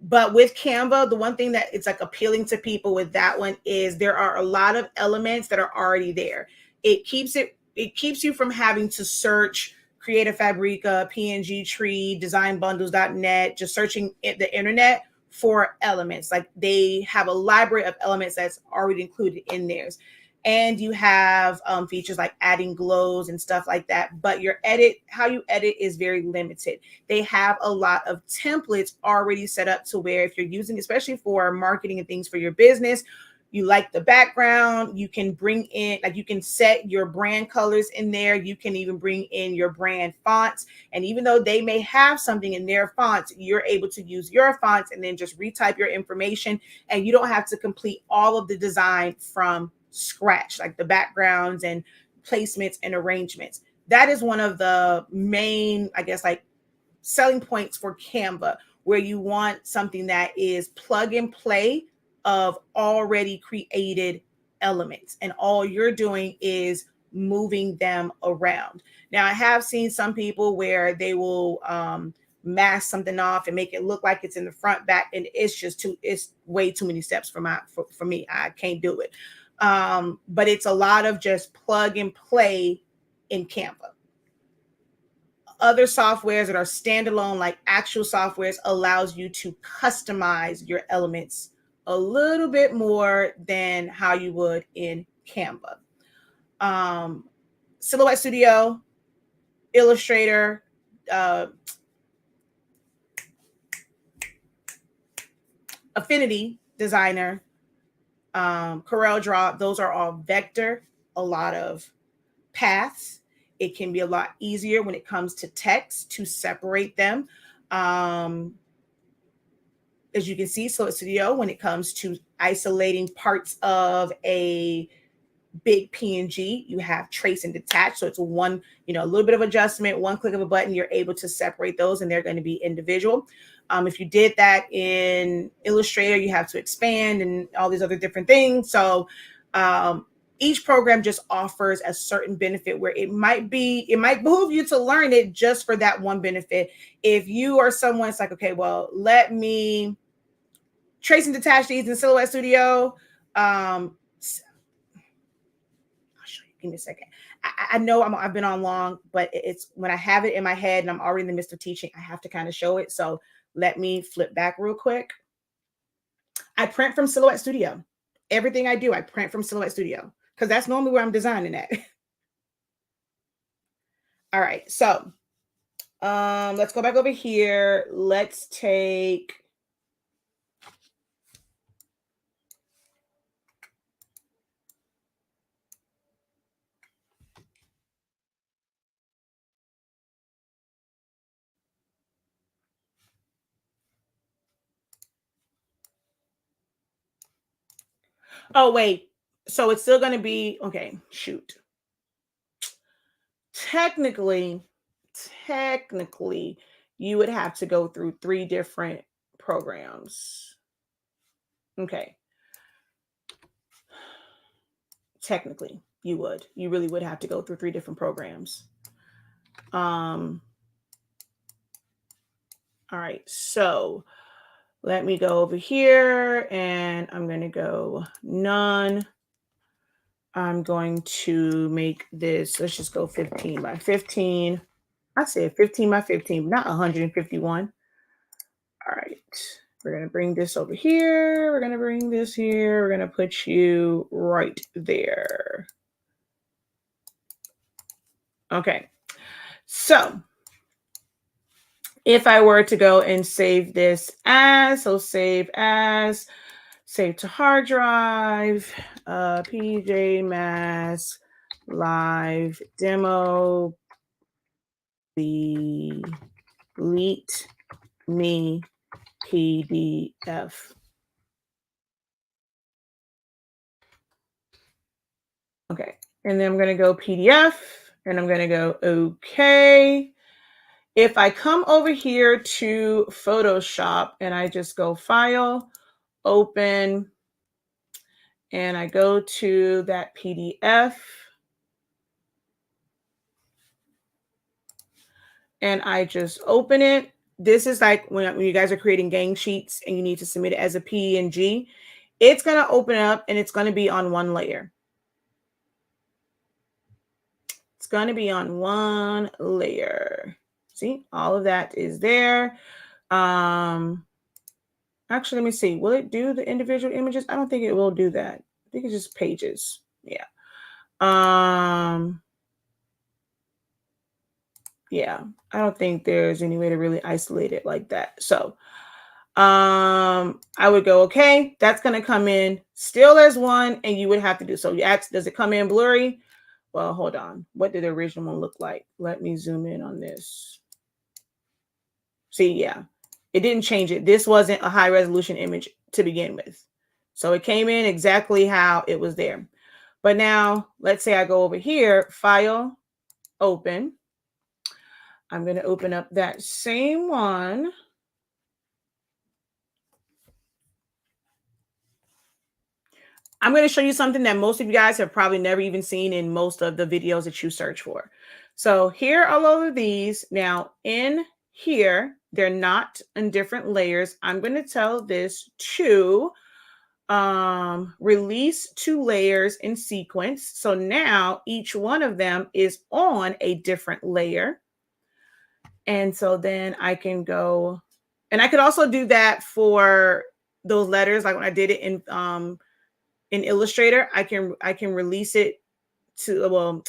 But with Canva, the one thing that it's like appealing to people with that one is there are a lot of elements that are already there. It keeps you from having to search Create a Fabrica, PNG Tree, designbundles.net, just searching the internet for elements. Like they have a library of elements that's already included in theirs. And you have features like adding glows and stuff like that. But how you edit is very limited. They have a lot of templates already set up to where if you're using, especially for marketing and things for your business, you like the background, you can bring in, like you can set your brand colors in there. You can even bring in your brand fonts. And even though they may have something in their fonts, you're able to use your fonts and then just retype your information. And you don't have to complete all of the design from scratch, like the backgrounds and placements and arrangements. That is one of the main, I guess, like selling points for Canva, where you want something that is plug and play of already created elements. And all you're doing is moving them around. Now, I have seen some people where they will mask something off and make it look like it's in the front, back, and it's way too many steps for me. I can't do it. But it's a lot of just plug and play in Canva. Other softwares that are standalone, like actual softwares, allows you to customize your elements a little bit more than how you would in Canva. Silhouette Studio, Illustrator, Affinity Designer, Corel Draw, those are all vector, a lot of paths. It can be a lot easier when it comes to text to separate them. As you can see, Silhouette Studio, when it comes to isolating parts of a big PNG, you have trace and detach. So it's a little bit of adjustment, one click of a button, you're able to separate those and they're going to be individual. If you did that in Illustrator, you have to expand and all these other different things. So each program just offers a certain benefit where it might behoove you to learn it just for that one benefit. If you are someone, it's like, okay, well, let me trace and detach these in Silhouette Studio. I'll show you. Give me a second. I know I've been on long, but it's when I have it in my head and I'm already in the midst of teaching, I have to kind of show it. So let me flip back real quick. I print from Silhouette Studio. Everything I do, I print from Silhouette Studio because that's normally where I'm designing at. All right, so let's go back over here. Let's take oh, wait. So it's still going to be, okay, shoot. Technically, you would have to go through 3 different programs. Okay. Technically, you really would have to go through 3 different programs. All right. So let me go over here and I'm going to go none. I'm going to make this, let's just go 15 by 15. I said 15 by 15, not 151. All right. We're going to bring this over here. We're going to bring this here. We're going to put you right there. Okay. So if I were to go and save this as, so save as, save to hard drive, PJ Mask live demo, delete me PDF. Okay, and then I'm going to go PDF, and I'm going to go okay. If I come over here to Photoshop and I just go File, Open, and I go to that PDF, and I just open it. This is like when you guys are creating gang sheets and you need to submit it as a PNG. It's going to open up and it's going to be on one layer. It's going to be on one layer. See, all of that is there. Actually, let me see. Will it do the individual images? I don't think it will do that. I think it's just pages. Yeah. Yeah, I don't think there's any way to really isolate it like that. So I would go, okay, that's going to come in still as one, and you would have to do, so you ask, does it come in blurry? Well, hold on. What did the original one look like? Let me zoom in on this. See, yeah, it didn't change it. This wasn't a high resolution image to begin with. So it came in exactly how it was there. But now let's say I go over here, File, Open. I'm going to open up that same one. I'm going to show you something that most of you guys have probably never even seen in most of the videos that you search for. So here are all of these. Now in here, they're not in different layers. I'm going to tell this to release 2 layers in sequence. So now each one of them is on a different layer. And so then I can go, and I could also do that for those letters. Like when I did it in Illustrator, I can release it to, well,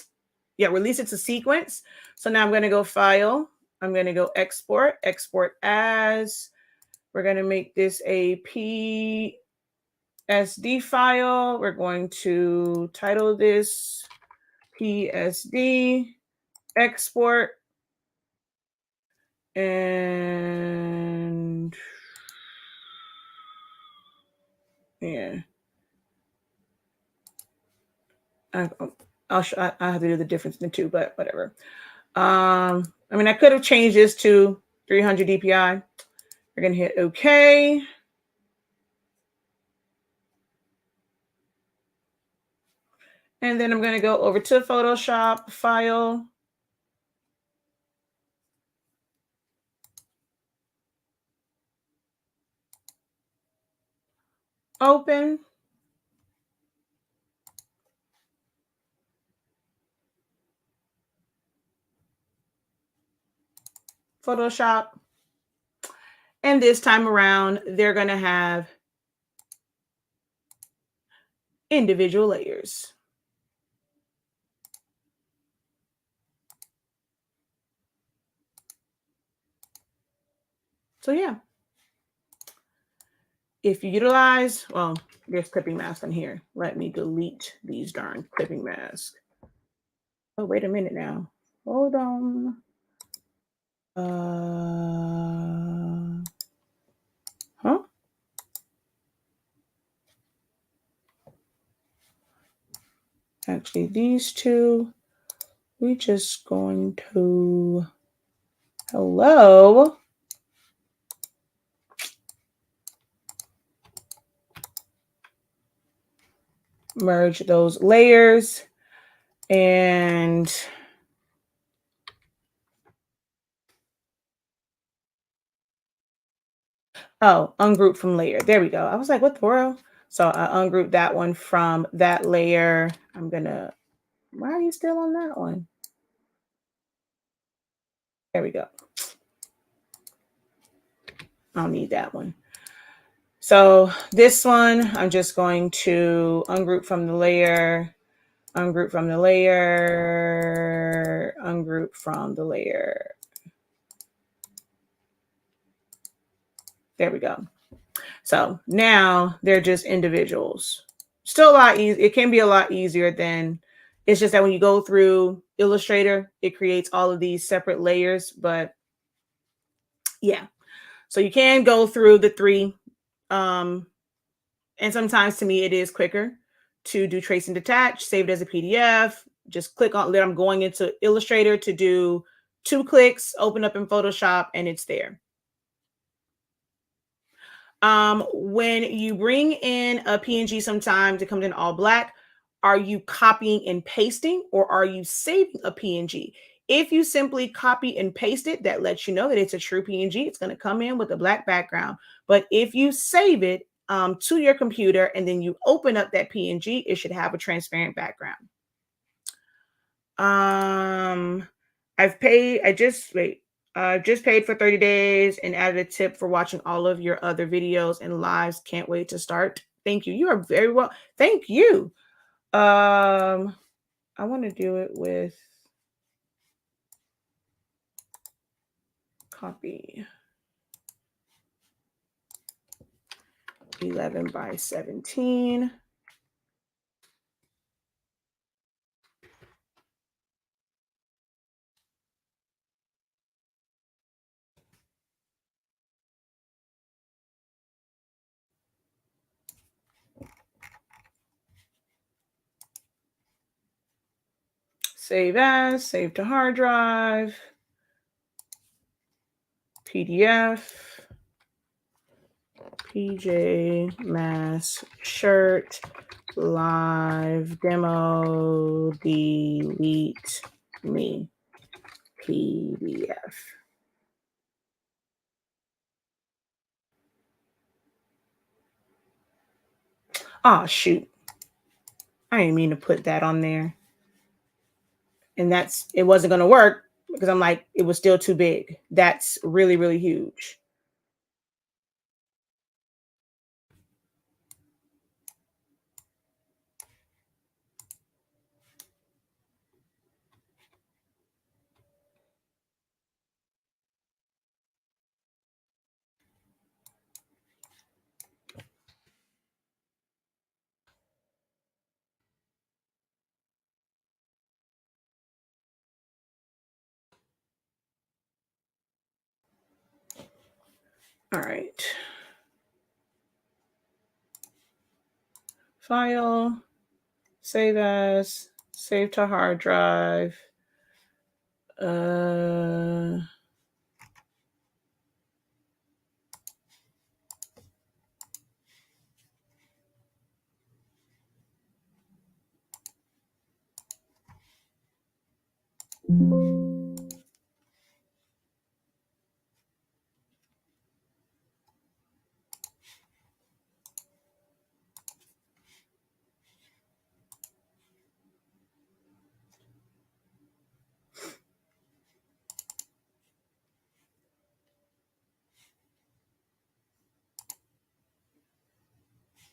yeah, release it to sequence. So now I'm going to go File. I'm going to go Export as. We're going to make this a PSD file. We're going to title this PSD Export. And yeah, I have to do the difference in the two, but whatever. I mean, I could have changed this to 300 DPI. We're going to hit OK. And then I'm going to go over to Photoshop, File, Open. Photoshop. And this time around, they're going to have individual layers. So yeah, if you utilize, well, there's clipping mask on here. Let me delete these darn clipping masks. Oh, wait a minute now. Hold on. Huh? Actually, these two, we're just going to, hello. Merge those layers and ungroup from layer. There we go. I was like, what the world? So I ungroup that one from that layer. I'm gonna, why are you still on that one? There we go. I don't need that one. So this one, I'm just going to ungroup from the layer, ungroup from the layer, layer, ungroup from the layer. There we go. So now they're just individuals. Still a lot easier. It can be a lot easier than, it's just that when you go through Illustrator, it creates all of these separate layers. But yeah, so you can go through the three. And sometimes to me, it is quicker to do trace and detach, save it as a PDF. Just click on it. I'm going into Illustrator to do 2 clicks, open up in Photoshop, and it's there. When you bring in a PNG, sometimes it comes in all black. Are you copying and pasting, or are you saving a PNG? If you simply copy and paste it, that lets you know that it's a true PNG. It's going to come in with a black background. But if you save it to your computer and then you open up that PNG, it should have a transparent background. I've just paid for 30 days and added a tip for watching all of your other videos and lives. Can't wait to start. Thank you. You are very well. Thank you. I want to do it with copy 11 by 17. Save as, save to hard drive, PDF, PJ Masks shirt, live demo, delete me, PDF. Oh, shoot. I didn't mean to put that on there. And it wasn't going to work because I'm like, it was still too big. That's really, really huge. All right. File, save as, save to hard drive.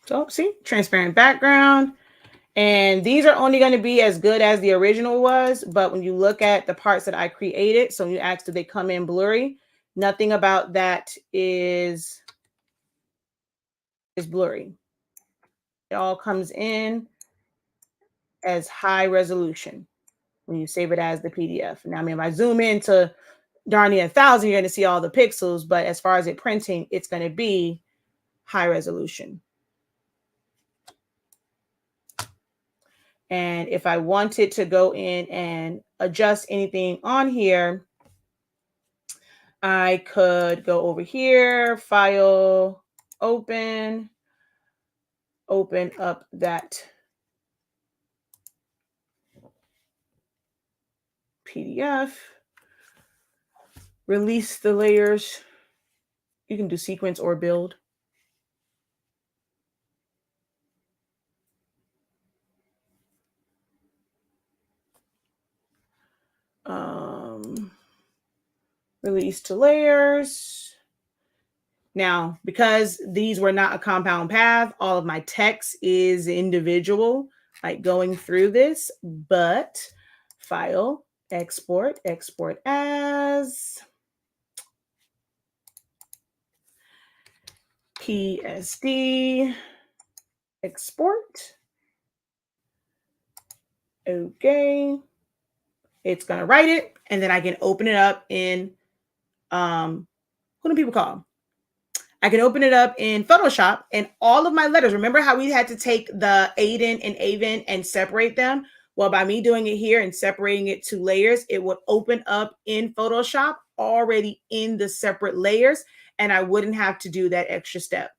So see, transparent background. And these are only going to be as good as the original was. But when you look at the parts that I created, so you asked, do they come in blurry? Nothing about that is blurry. It all comes in as high resolution when you save it as the PDF. Now, I mean, if I zoom in to darn near 1,000, you're going to see all the pixels. But as far as it printing, it's going to be high resolution. And if I wanted to go in and adjust anything on here, I could go over here, file, open up that PDF, release the layers. You can do sequence or build. Release to layers. Now, because these were not a compound path, all of my text is individual, like going through this, but file export as PSD, export. Okay. It's going to write it, and then I can open it up in, who do people call? I can open it up in Photoshop, and all of my letters. Remember how we had to take the Aiden and Avon and separate them? Well, by me doing it here and separating it to layers, it would open up in Photoshop already in the separate layers, and I wouldn't have to do that extra step.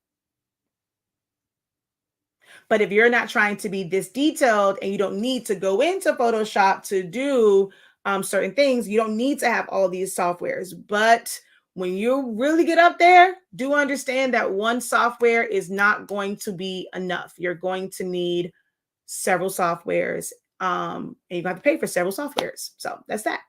But if you're not trying to be this detailed and you don't need to go into Photoshop to do certain things, you don't need to have all these softwares. But when you really get up there, do understand that one software is not going to be enough. You're going to need several softwares, and you're going to have to pay for several softwares. So that's that.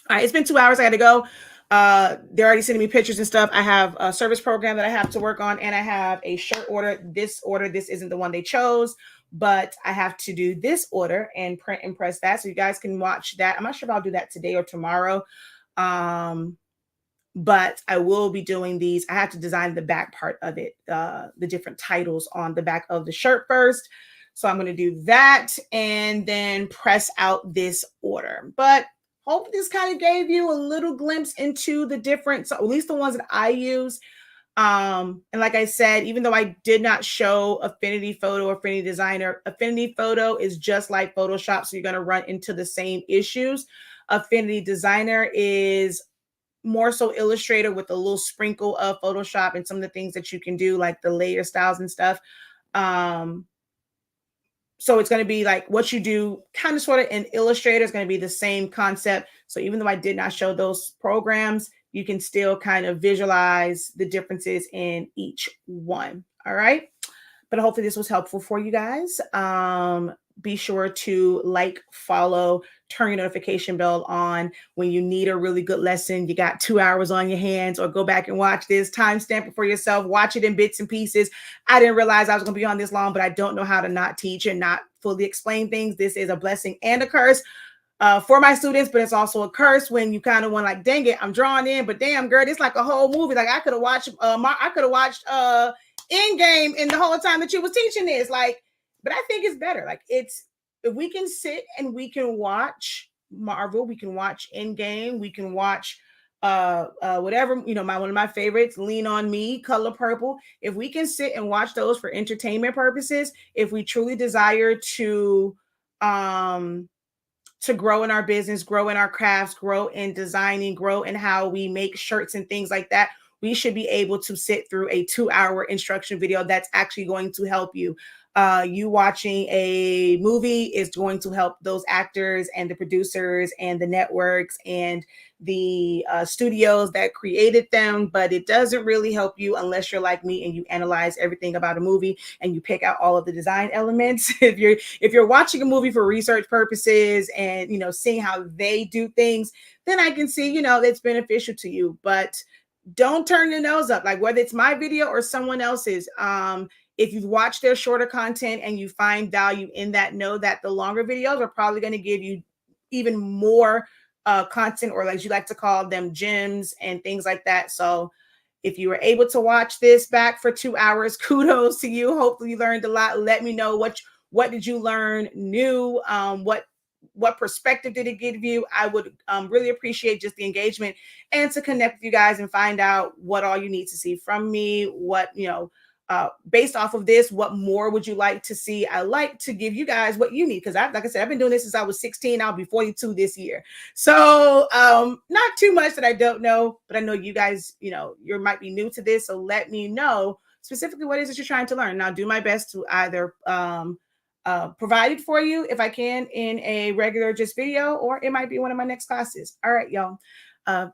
All right, it's been 2 hours. I got to go. They're already sending me pictures and stuff. I have a service program that I have to work on, and I have a shirt order. This isn't the one they chose, but I have to do this order and print and press that, so you guys can watch that. I'm not sure if I'll do that today or tomorrow, but I will be doing these. I have to design the back part of it, the different titles on the back of the shirt first. So I'm going to do that and then press out this order. But hope this kind of gave you a little glimpse into the different, so at least the ones that I use. And like I said, even though I did not show Affinity Photo or Affinity Designer, Affinity Photo is just like Photoshop, so you're going to run into the same issues. Affinity Designer is more so Illustrator with a little sprinkle of Photoshop and some of the things that you can do, like the layer styles and stuff. So it's going to be like what you do kind of sort of in Illustrator is going to be the same concept. So even though I did not show those programs, you can still kind of visualize the differences in each one. All right. But hopefully this was helpful for you guys. Be sure to like, follow, turn your notification bell on when you need a really good lesson. You got 2 hours on your hands, or go back and watch this, timestamp it for yourself, watch it in bits and pieces. I didn't realize I was going to be on this long, but I don't know how to not teach and not fully explain things. This is a blessing and a curse for my students, but it's also a curse when you kind of want, like, dang it, I'm drawn in, but damn girl, it's like a whole movie. Like I could have watched Endgame in the whole time that you was teaching this. Like, but I think it's better. Like, it's, if we can sit and we can watch Marvel, we can watch Endgame, we can watch whatever, you know, one of my favorites, Lean on Me, Color Purple. If we can sit and watch those for entertainment purposes, if we truly desire to grow in our business, grow in our crafts, grow in designing, grow in how we make shirts and things like that, we should be able to sit through a 2-hour instruction video that's actually going to help you. You watching a movie is going to help those actors and the producers and the networks and the studios that created them, but it doesn't really help you unless you're like me and you analyze everything about a movie and you pick out all of the design elements. If you're watching a movie for research purposes and, you know, seeing how they do things, then I can see, you know, it's beneficial to you. But don't turn your nose up, like whether it's my video or someone else's. If you've watched their shorter content and you find value in that, know that the longer videos are probably going to give you even more content, or as you like to call them, gems and things like that. So if you were able to watch this back for 2 hours, kudos to you. Hopefully you learned a lot. Let me know what did you learn new? What perspective did it give you? I would really appreciate just the engagement and to connect with you guys and find out what all you need to see from me. What, you know, based off of this, what more would you like to see? I like to give you guys what you need, because like I said, I've been doing this since I was 16. I'll be 42 this year. So not too much that I don't know, but I know you guys, you know, you might be new to this. So let me know specifically what it is that you're trying to learn. And I'll do my best to either provide it for you if I can in a regular just video, or it might be one of my next classes. All right, y'all.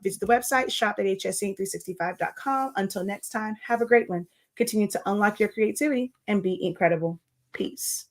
Visit the website, shop.hsink365.com. Until next time, have a great one. Continue to unlock your creativity and be incredible. Peace.